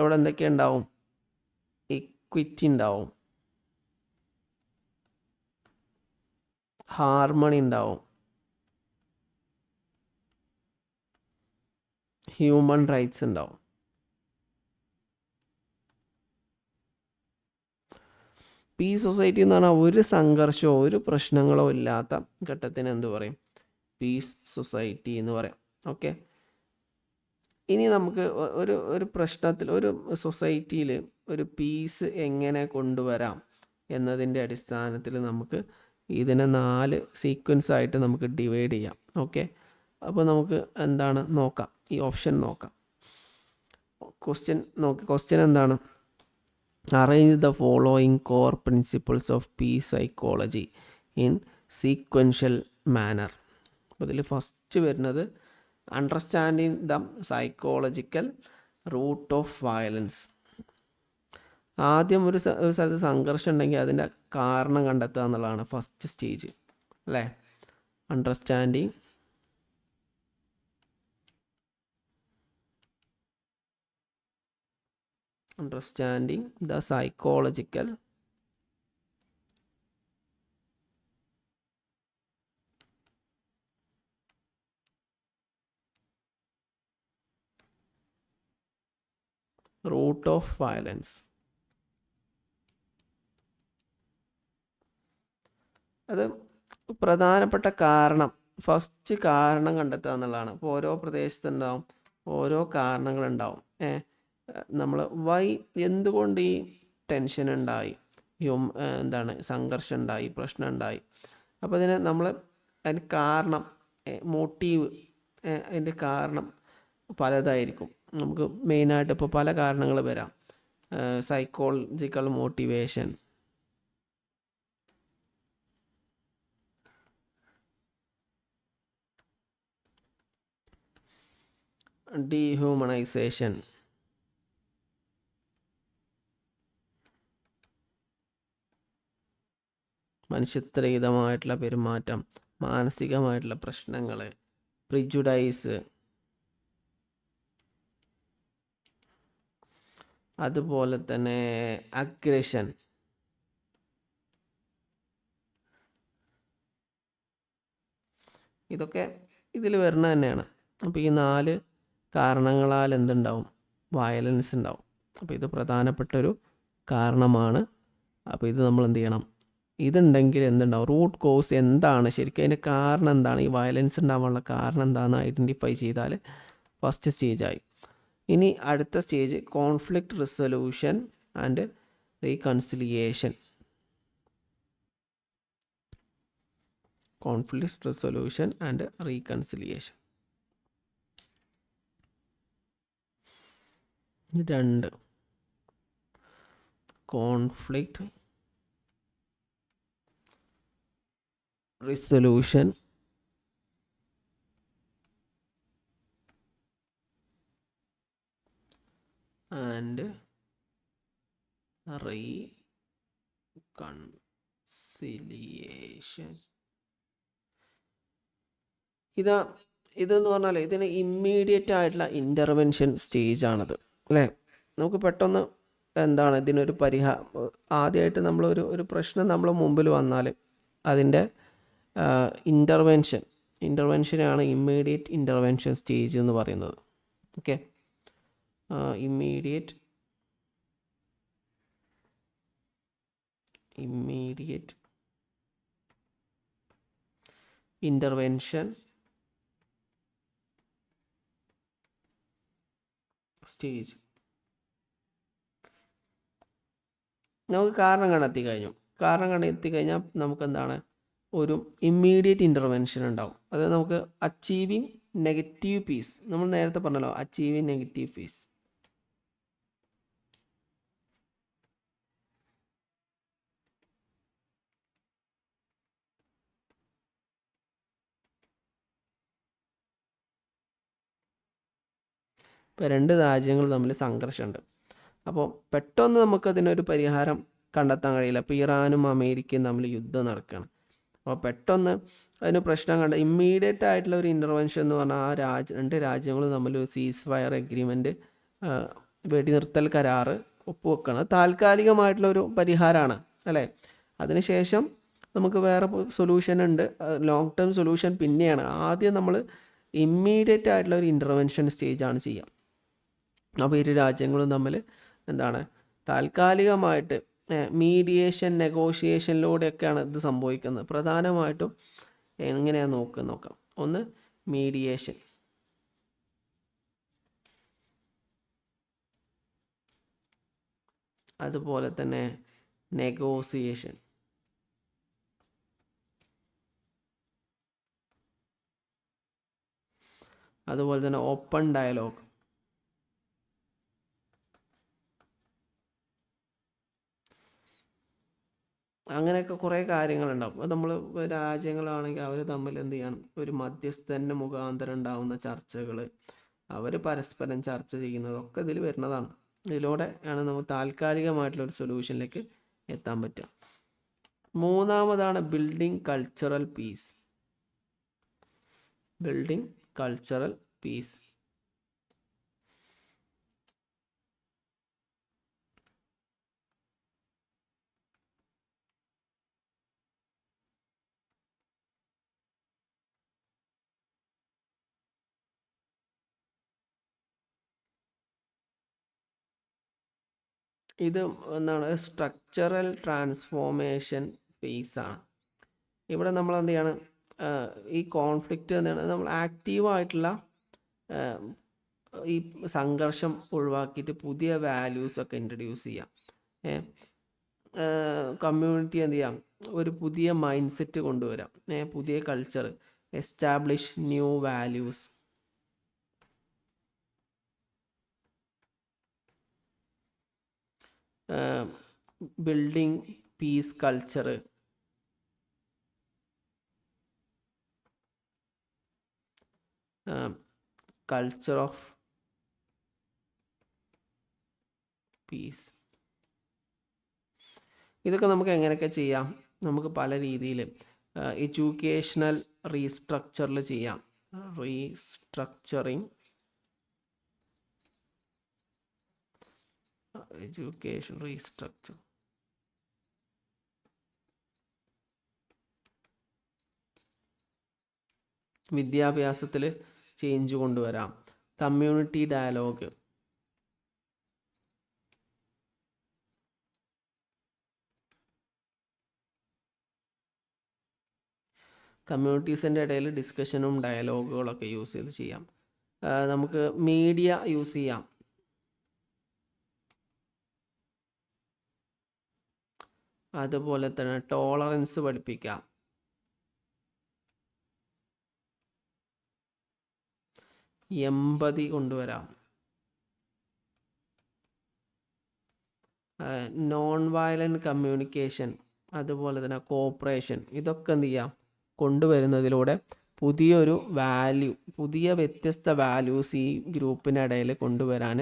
അവിടെ എന്തൊക്കെ ഉണ്ടാവും? ഇക്വിറ്റി ഉണ്ടാവും, ഹാർമണി ഉണ്ടാവും, ഹ്യൂമൻ റൈറ്റ്സ് ഉണ്ടാവും. പീസ് സൊസൈറ്റി എന്ന് പറഞ്ഞാൽ ഒരു സംഘർഷമോ ഒരു പ്രശ്നങ്ങളോ ഇല്ലാത്ത ഘട്ടത്തിന് എന്ത് പറയും? പീസ് സൊസൈറ്റി എന്ന് പറയാം. ഓക്കെ, ഇനി നമുക്ക് ഒരു പ്രശ്നത്തിൽ ഒരു സൊസൈറ്റിയിൽ ഒരു പീസ് എങ്ങനെ കൊണ്ടുവരാം എന്നതിൻ്റെ അടിസ്ഥാനത്തിൽ നമുക്ക് ഇതിനെ 4 സീക്വൻസ് ആയിട്ട് നമുക്ക് ഡിവൈഡ് ചെയ്യാം. ഓക്കെ, അപ്പോൾ നമുക്ക് എന്താണ് നോക്കാം, ഈ ഓപ്ഷൻ നോക്കാം. ക്വസ്റ്റ്യൻ എന്താണ്? Arrange the following core principles of peace psychology in sequential manner. അപ്പോൾ ഇതിൽ ഫസ്റ്റ് വരുന്നത് understanding the psychological root of violence. ആദ്യം ഒരു സ്ഥലത്ത് സംഘർഷം ഉണ്ടെങ്കിൽ അതിൻ്റെ കാരണം കണ്ടെത്തുക എന്നുള്ളതാണ് ഫസ്റ്റ് സ്റ്റേജ്, അല്ലേ? Understanding the psychological root of violence. അത് പ്രധാനപ്പെട്ട കാരണം, ഫസ്റ്റ് കാരണം കണ്ടെത്തുക എന്നുള്ളതാണ്. അപ്പോൾ ഓരോ പ്രദേശത്തുണ്ടാവും ഓരോ കാരണങ്ങളുണ്ടാവും. നമ്മൾ എന്തുകൊണ്ട് ഈ ടെൻഷൻ ഉണ്ടായി, എന്താണ് സംഘർഷം ഉണ്ടായി, പ്രശ്നം ഉണ്ടായി. അപ്പോൾ നമ്മൾ അതിന് കാരണം, മോട്ടീവ്, അതിൻ്റെ കാരണം പലതായിരിക്കും. നമുക്ക് മെയിനായിട്ട് ഇപ്പോൾ പല കാരണങ്ങൾ വരാം. സൈക്കോളജിക്കൽ മോട്ടിവേഷൻ, ഡീഹ്യൂമനൈസേഷൻ, മനുഷ്യത്വരഹിതമായിട്ടുള്ള പെരുമാറ്റം, മാനസികമായിട്ടുള്ള പ്രശ്നങ്ങൾ, പ്രിജുഡൈസ്, അതുപോലെ തന്നെ അഗ്രഷൻ, ഇതൊക്കെ ഇതിൽ വരുന്ന തന്നെയാണ്. അപ്പോൾ ഈ 4 കാരണങ്ങളാൽ എന്തുണ്ടാവും? വയലൻസ് ഉണ്ടാവും. അപ്പോൾ ഇത് പ്രധാനപ്പെട്ടൊരു കാരണമാണ്. അപ്പോൾ ഇത് നമ്മൾ എന്ത് ചെയ്യണം? ഇതുണ്ടെങ്കിൽ എന്തുണ്ടാവും? റൂട്ട് കോസ് എന്താണ്, ശരിക്കും അതിൻ്റെ കാരണം എന്താണ്, ഈ വയലൻസ് ഉണ്ടാവാനുള്ള കാരണം എന്താണെന്ന് ഐഡൻറ്റിഫൈ ചെയ്താൽ ഫസ്റ്റ് സ്റ്റേജായി. ഇനി അടുത്ത stage conflict resolution and reconciliation. Conflict resolution and reconciliation, ഇത് 2. Conflict resolution and reconciliation. ഇതെന്ന് പറഞ്ഞാൽ ഇതിന് ഇമ്മീഡിയറ്റ് ആയിട്ടുള്ള ഇൻ്റർവെൻഷൻ സ്റ്റേജാണത്, അല്ലേ? നമുക്ക് പെട്ടെന്ന് എന്താണ് ഇതിനൊരു ആദ്യമായിട്ട് ഒരു പ്രശ്നം നമ്മളെ മുമ്പിൽ വന്നാൽ അതിൻ്റെ ഇൻ്റർവെൻഷനാണ് ഇമ്മീഡിയറ്റ് ഇൻ്റർവെൻഷൻ സ്റ്റേജ് എന്ന് പറയുന്നത്. Okay, immediate intervention stage. നമുക്ക് കാരണം കണ്ടെത്തിക്കഴിഞ്ഞാൽ നമുക്ക് എന്താണ്, ഒരു ഇമ്മീഡിയറ്റ് ഇൻ്റർവെൻഷൻ ഉണ്ടാവും. അത് നമുക്ക് അച്ചീവിങ് നെഗറ്റീവ് പീസ്, നമ്മൾ നേരത്തെ പറഞ്ഞല്ലോ, അച്ചീവിങ് നെഗറ്റീവ് പീസ്. ഇപ്പോൾ 2 രാജ്യങ്ങൾ തമ്മിൽ സംഘർഷമുണ്ട്. അപ്പോൾ പെട്ടെന്ന് നമുക്കതിനൊരു പരിഹാരം കണ്ടെത്താൻ കഴിയില്ല. ഇപ്പോൾ ഇറാനും അമേരിക്കയും തമ്മിൽ യുദ്ധം നടക്കുകയാണ്. അപ്പോൾ പെട്ടെന്ന് അതിന് പ്രശ്നം ഇമ്മീഡിയറ്റ് ആയിട്ടുള്ള ഒരു ഇൻ്റർവെൻഷൻ എന്ന് പറഞ്ഞാൽ ആ 2 രാജ്യങ്ങളും തമ്മിൽ ഒരു സീസ് ഫയർ എഗ്രിമെൻറ്റ്, വെടിനിർത്തൽ കരാർ ഒപ്പുവെക്കണം. താൽക്കാലികമായിട്ടുള്ള ഒരു പരിഹാരമാണ്, അല്ലേ? അതിനുശേഷം നമുക്ക് വേറെ സൊല്യൂഷൻ ഉണ്ട്, ലോങ് ടേം സൊല്യൂഷൻ പിന്നെയാണ്. ആദ്യം നമ്മൾ ഇമ്മീഡിയറ്റ് ആയിട്ടുള്ള ഒരു ഇൻ്റർവെൻഷൻ സ്റ്റേജാണ് ചെയ്യുക. അപ്പോൾ 2 രാജ്യങ്ങളും തമ്മിൽ എന്താണ്, താൽക്കാലികമായിട്ട് മീഡിയേഷൻ, നെഗോഷിയേഷനിലൂടെയൊക്കെയാണ് ഇത് സംഭവിക്കുന്നത്. പ്രധാനമായിട്ടും എങ്ങനെയാണ് നോക്കാം. ഒന്ന് മീഡിയേഷൻ, അതുപോലെ തന്നെ നെഗോസിയേഷൻ, അതുപോലെ തന്നെ ഓപ്പൺ ഡയലോഗ്. അങ്ങനെയൊക്കെ കുറേ കാര്യങ്ങളുണ്ടാവും. അത് നമ്മൾ രാജ്യങ്ങളാണെങ്കിൽ അവർ തമ്മിൽ എന്ത് ചെയ്യണം, ഒരു മധ്യസ്ഥൻ്റെ മുഖാന്തരം ഉണ്ടാകുന്ന ചർച്ചകൾ, അവർ പരസ്പരം ചർച്ച ചെയ്യുന്നതൊക്കെ ഇതിൽ വരുന്നതാണ്. ഇതിലൂടെ ആണ് നമുക്ക് താൽക്കാലികമായിട്ടുള്ളൊരു സൊല്യൂഷനിലേക്ക് എത്താൻ പറ്റുക. 3-മതാണ് building cultural peace. Building cultural peace. ഇത് എന്താണ്, സ്ട്രക്ചറൽ ട്രാൻസ്ഫോർമേഷൻ ഫേസാണ്. ഇവിടെ നമ്മൾ എന്ത് ചെയ്യണം, ഈ കോൺഫ്ലിക്റ്റ് എന്താണ്, നമ്മൾ ആക്റ്റീവായിട്ടുള്ള ഈ സംഘർഷം ഒഴിവാക്കിയിട്ട് പുതിയ വാല്യൂസൊക്കെ ഇൻട്രൊഡ്യൂസ് ചെയ്യാം. കമ്മ്യൂണിറ്റി എന്ത് ചെയ്യാം, ഒരു പുതിയ മൈൻഡ് സെറ്റ് കൊണ്ടുവരാം, പുതിയ culture, establish new values. Building peace culture, culture of peace. ഇതൊക്കെ നമുക്ക് എങ്ങനെയൊക്കെ ചെയ്യാം? നമുക്ക് പല രീതിയിൽ എഡ്യൂക്കേഷണൽ റീസ്ട്രക്ചറിൽ ചെയ്യാം. റീസ്ട്രക്ചറിങ്, എഡ്യൂക്കേഷൻ റീസ്ട്രക്ചർ, വിദ്യാഭ്യാസത്തിൽ ചേഞ്ച് കൊണ്ടുവരാം. കമ്മ്യൂണിറ്റി ഡയലോഗ്, കമ്മ്യൂണിറ്റീസിൻ്റെ ഇടയിൽ ഡിസ്കഷനും ഡയലോഗുകളൊക്കെ യൂസ് ചെയ്ത് ചെയ്യാം. നമുക്ക് മീഡിയ യൂസ് ചെയ്യാം. അതുപോലെ തന്നെ ടോളറൻസ് പഠിപ്പിക്കാം. എമ്പതി കൊണ്ടുവരാം. നോൺ വയലൻറ്റ് കമ്മ്യൂണിക്കേഷൻ, അതുപോലെ തന്നെ കോപ്പറേഷൻ, ഇതൊക്കെ എന്ത് ചെയ്യാം, കൊണ്ടുവരുന്നതിലൂടെ പുതിയൊരു വാല്യൂ, പുതിയ വ്യത്യസ്ത വാല്യൂസ് ഈ ഗ്രൂപ്പിനിടയിൽ കൊണ്ടുവരാൻ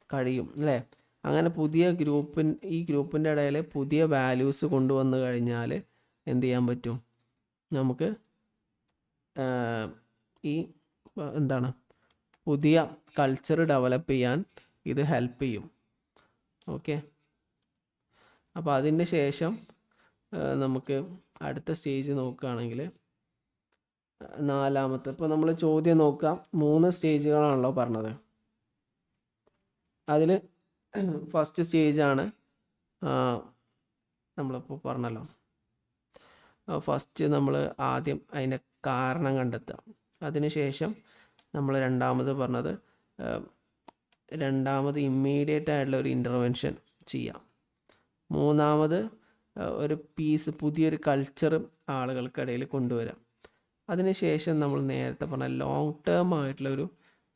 കഴിയും അല്ലേ. അങ്ങനെ ഈ ഗ്രൂപ്പിൻ്റെ ഇടയിൽ പുതിയ വാല്യൂസ് കൊണ്ടുവന്നു കഴിഞ്ഞാൽ എന്ത് ചെയ്യാൻ പറ്റും, നമുക്ക് ഈ എന്താണ് പുതിയ കൾച്ചർ ഡെവലപ്പ് ചെയ്യാൻ ഇത് ഹെൽപ്പ് ചെയ്യും. ഓക്കെ, അപ്പോൾ അതിന് ശേഷം നമുക്ക് അടുത്ത സ്റ്റേജ് നോക്കുകയാണെങ്കിൽ നാലാമത്തെ, ഇപ്പോൾ നമ്മൾ ചോദ്യം നോക്കാം. 3 സ്റ്റേജുകളാണല്ലോ പറഞ്ഞത്. അതിൽ ഫസ്റ്റ് സ്റ്റേജാണ് നമ്മളിപ്പോൾ പറഞ്ഞല്ലോ. ഫസ്റ്റ് നമ്മൾ ആദ്യം അതിൻ്റെ കാരണം കണ്ടെത്തുക. അതിനുശേഷം നമ്മൾ രണ്ടാമത് ഇമ്മീഡിയറ്റ് ആയിട്ടുള്ള ഒരു ഇൻ്റർവെൻഷൻ ചെയ്യാം. മൂന്നാമത് ഒരു പുതിയൊരു കൾച്ചർ ആളുകൾക്കിടയിൽ കൊണ്ടുവരാം. അതിനുശേഷം നമ്മൾ നേരത്തെ പറഞ്ഞ ലോങ് ടേം ആയിട്ടുള്ളൊരു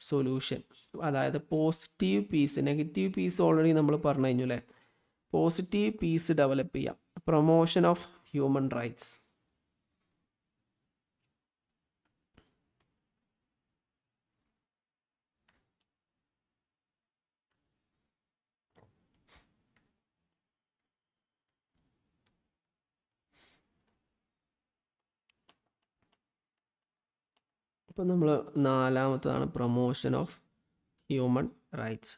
സൊല്യൂഷൻ, അതായത് positive peace. Negative peace already നമ്മൾ പറഞ്ഞു കഴിഞ്ഞു അല്ലേ. പോസിറ്റീവ് പീസ് ഡെവലപ്പ് ചെയ്യാം. പ്രൊമോഷൻ ഓഫ് ഹ്യൂമൻ റൈറ്റ്സ്, ഇപ്പം നമ്മൾ നാലാമത്തതാണ് പ്രൊമോഷൻ ഓഫ് ഹ്യൂമൻ റൈറ്റ്സ്.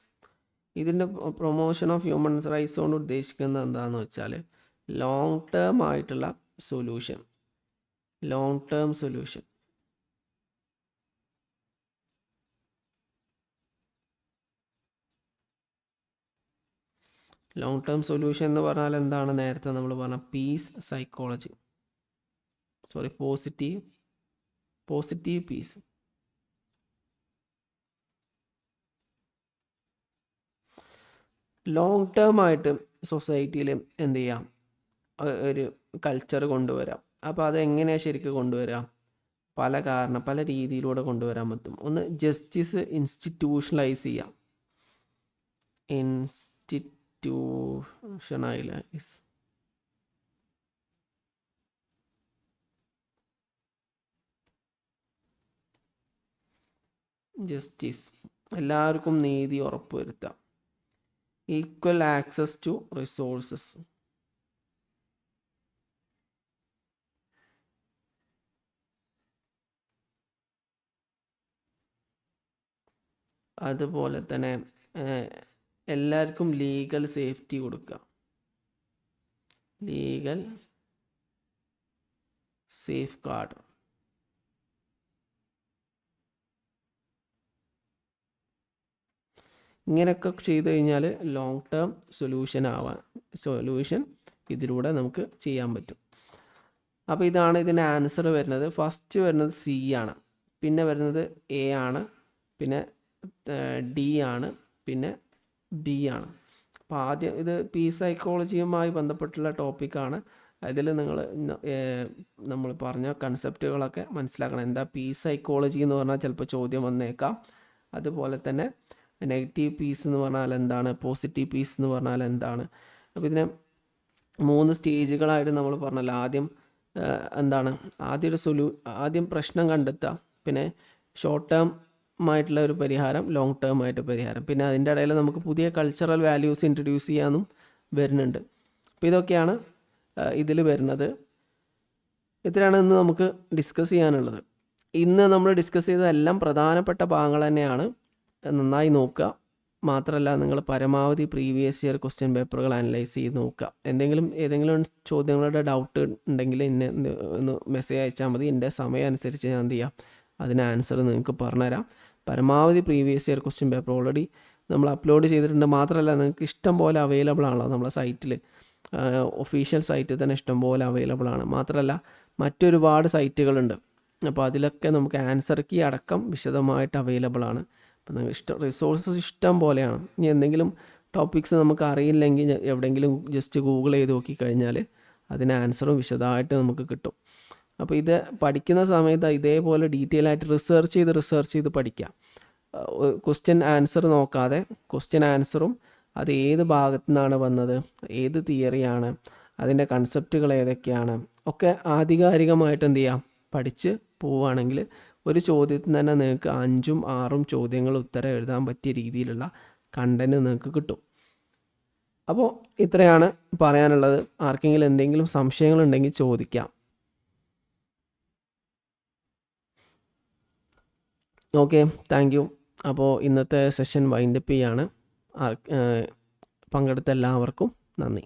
ഇതിൻ്റെ പ്രൊമോഷൻ ഓഫ് ഹ്യൂമൻ റൈറ്റ്സ് കൊണ്ട് ഉദ്ദേശിക്കുന്നത് എന്താണെന്ന് വെച്ചാൽ ലോങ് ടേം ആയിട്ടുള്ള solution. Long term solution, long term solution എന്ന് പറഞ്ഞാൽ എന്താണ്, നേരത്തെ നമ്മൾ പറഞ്ഞ peace psychology, positive peace. Long term ആയിട്ട് സൊസൈറ്റിയിൽ എന്ത് ചെയ്യാം, ഒരു കൾച്ചർ കൊണ്ടുവരാം. അപ്പോൾ അതെങ്ങനെയാണ് ശരിക്കും കൊണ്ടുവരാം, പല രീതിയിലൂടെ കൊണ്ടുവരാൻ പറ്റും. ഒന്ന്, ജസ്റ്റിസ് ഇൻസ്റ്റിറ്റ്യൂഷണലൈസ് ചെയ്യാം. ജസ്റ്റിസ്, എല്ലാവർക്കും നീതി ഉറപ്പുവരുത്താം. ഈക്വൽ ആക്സസ് ടു റിസോഴ്സസ്, അതുപോലെ തന്നെ എല്ലാവർക്കും ലീഗൽ സേഫ്റ്റി കൊടുക്കുക. Legal safe guard. ഇങ്ങനെയൊക്കെ ചെയ്ത് കഴിഞ്ഞാൽ ലോങ് ടേം സൊല്യൂഷൻ ഇതിലൂടെ നമുക്ക് ചെയ്യാൻ പറ്റും. അപ്പോൾ ഇതാണ് ഇതിൻ്റെ ആൻസർ വരുന്നത്. ഫസ്റ്റ് വരുന്നത് സി ആണ്, പിന്നെ വരുന്നത് എ ആണ്, പിന്നെ ഡി ആണ്, പിന്നെ ബി ആണ്. അപ്പോൾ ആദ്യം ഇത് പീസ് സൈക്കോളജിയുമായി ബന്ധപ്പെട്ടുള്ള ടോപ്പിക്കാണ്. അതിൽ നമ്മൾ പറഞ്ഞ കൺസെപ്റ്റുകളൊക്കെ മനസ്സിലാക്കണം. എന്താ പീസ് സൈക്കോളജി എന്ന് പറഞ്ഞാൽ ചിലപ്പോൾ ചോദ്യം വന്നേക്കാം. അതുപോലെ തന്നെ നെഗറ്റീവ് പീസ് എന്ന് പറഞ്ഞാൽ എന്താണ്, പോസിറ്റീവ് പീസ് എന്ന് പറഞ്ഞാൽ എന്താണ്. അപ്പോൾ ഇതിനെ 3 സ്റ്റേജുകളായിട്ട് നമ്മൾ പറഞ്ഞല്ലോ. ആദ്യം പ്രശ്നം കണ്ടെത്തുക, പിന്നെ ഷോർട്ട് ടേം ആയിട്ടുള്ള ഒരു പരിഹാരം, ലോങ് ടേം ആയിട്ട് പരിഹാരം, പിന്നെ അതിൻ്റെ ഇടയിൽ നമുക്ക് പുതിയ കൾച്ചറൽ വാല്യൂസ് ഇൻട്രൊഡ്യൂസ് ചെയ്യാനും വരുന്നുണ്ട്. അപ്പോൾ ഇതൊക്കെയാണ് ഇതിൽ വരുന്നത്. ഇത്രയാണ് ഇന്ന് നമുക്ക് ഡിസ്കസ് ചെയ്യാനുള്ളത്. ഇന്ന് നമ്മൾ ഡിസ്കസ് ചെയ്തതെല്ലാം പ്രധാനപ്പെട്ട ഭാഗങ്ങൾ തന്നെയാണ്. നന്നായി നോക്കുക. മാത്രമല്ല നിങ്ങൾ പരമാവധി പ്രീവിയസ് ഇയർ ക്വസ്റ്റ്യൻ പേപ്പറുകൾ അനലൈസ് ചെയ്ത് നോക്കുക. ഏതെങ്കിലും ചോദ്യങ്ങളുടെ ഡൗട്ട് ഉണ്ടെങ്കിൽ എന്നെ ഒന്ന് മെസ്സേജ് അയച്ചാൽ മതി. എൻ്റെ സമയം അനുസരിച്ച് ഞാൻ എന്ത് ചെയ്യാം, അതിന് ആൻസർ നിങ്ങൾക്ക് പറഞ്ഞുതരാം. പരമാവധി previous year question paper already നമ്മൾ അപ്ലോഡ് ചെയ്തിട്ടുണ്ട്. മാത്രമല്ല നിങ്ങൾക്ക് ഇഷ്ടം പോലെ അവൈലബിൾ ആണല്ലോ നമ്മളെ സൈറ്റിൽ, ഒഫീഷ്യൽ സൈറ്റിൽ തന്നെ ഇഷ്ടം പോലെ അവൈലബിൾ ആണ്. മാത്രമല്ല മറ്റൊരുപാട് സൈറ്റുകളുണ്ട്. അപ്പോൾ അതിലൊക്കെ നമുക്ക് ആൻസർ കീ അടക്കം വിശദമായിട്ട് അവൈലബിൾ ആണ്. അപ്പോൾ നിങ്ങൾക്ക് റിസോഴ്സസ് ഇഷ്ടം പോലെയാണ്. ഇനി എന്തെങ്കിലും ടോപ്പിക്സ് നമുക്ക് അറിയില്ലെങ്കിൽ എവിടെയെങ്കിലും ജസ്റ്റ് ഗൂഗിൾ ചെയ്ത് നോക്കിക്കഴിഞ്ഞാൽ അതിന് ആൻസറും വിശദമായിട്ട് നമുക്ക് കിട്ടും. അപ്പോൾ ഇത് പഠിക്കുന്ന സമയത്ത് ഇതേപോലെ ഡീറ്റെയിൽ ആയിട്ട് റിസർച്ച് ചെയ്ത് പഠിക്കാം. ക്വസ്റ്റ്യൻ ആൻസർ നോക്കാതെ ക്വസ്റ്റ്യൻ ആൻസറും അത് ഏത് ഭാഗത്തു നിന്നാണ് വന്നത്, ഏത് തിയറിയാണ്, അതിൻ്റെ കൺസെപ്റ്റുകൾ ഏതൊക്കെയാണ് ഒക്കെ ആധികാരികമായിട്ട് എന്ത് ചെയ്യാം, പഠിച്ച് പോവുകയാണെങ്കിൽ ഒരു ചോദ്യത്തിന് തന്നെ നിങ്ങൾക്ക് 5ഉം 6ഉം ചോദ്യങ്ങൾ ഉത്തരം എഴുതാൻ പറ്റിയ രീതിയിലുള്ള കണ്ടൻറ്റ് നിങ്ങൾക്ക് കിട്ടും. അപ്പോൾ ഇത്രയാണ് പറയാനുള്ളത്. ആർക്കെങ്കിലും എന്തെങ്കിലും സംശയങ്ങളുണ്ടെങ്കിൽ ചോദിക്കാം. Okay, thank you. അപ്പോൾ ഇന്നത്തെ സെഷൻ വൈൻഡപ്പ് ചെയ്യാണ്. പങ്കെടുത്ത എല്ലാവർക്കും നന്ദി.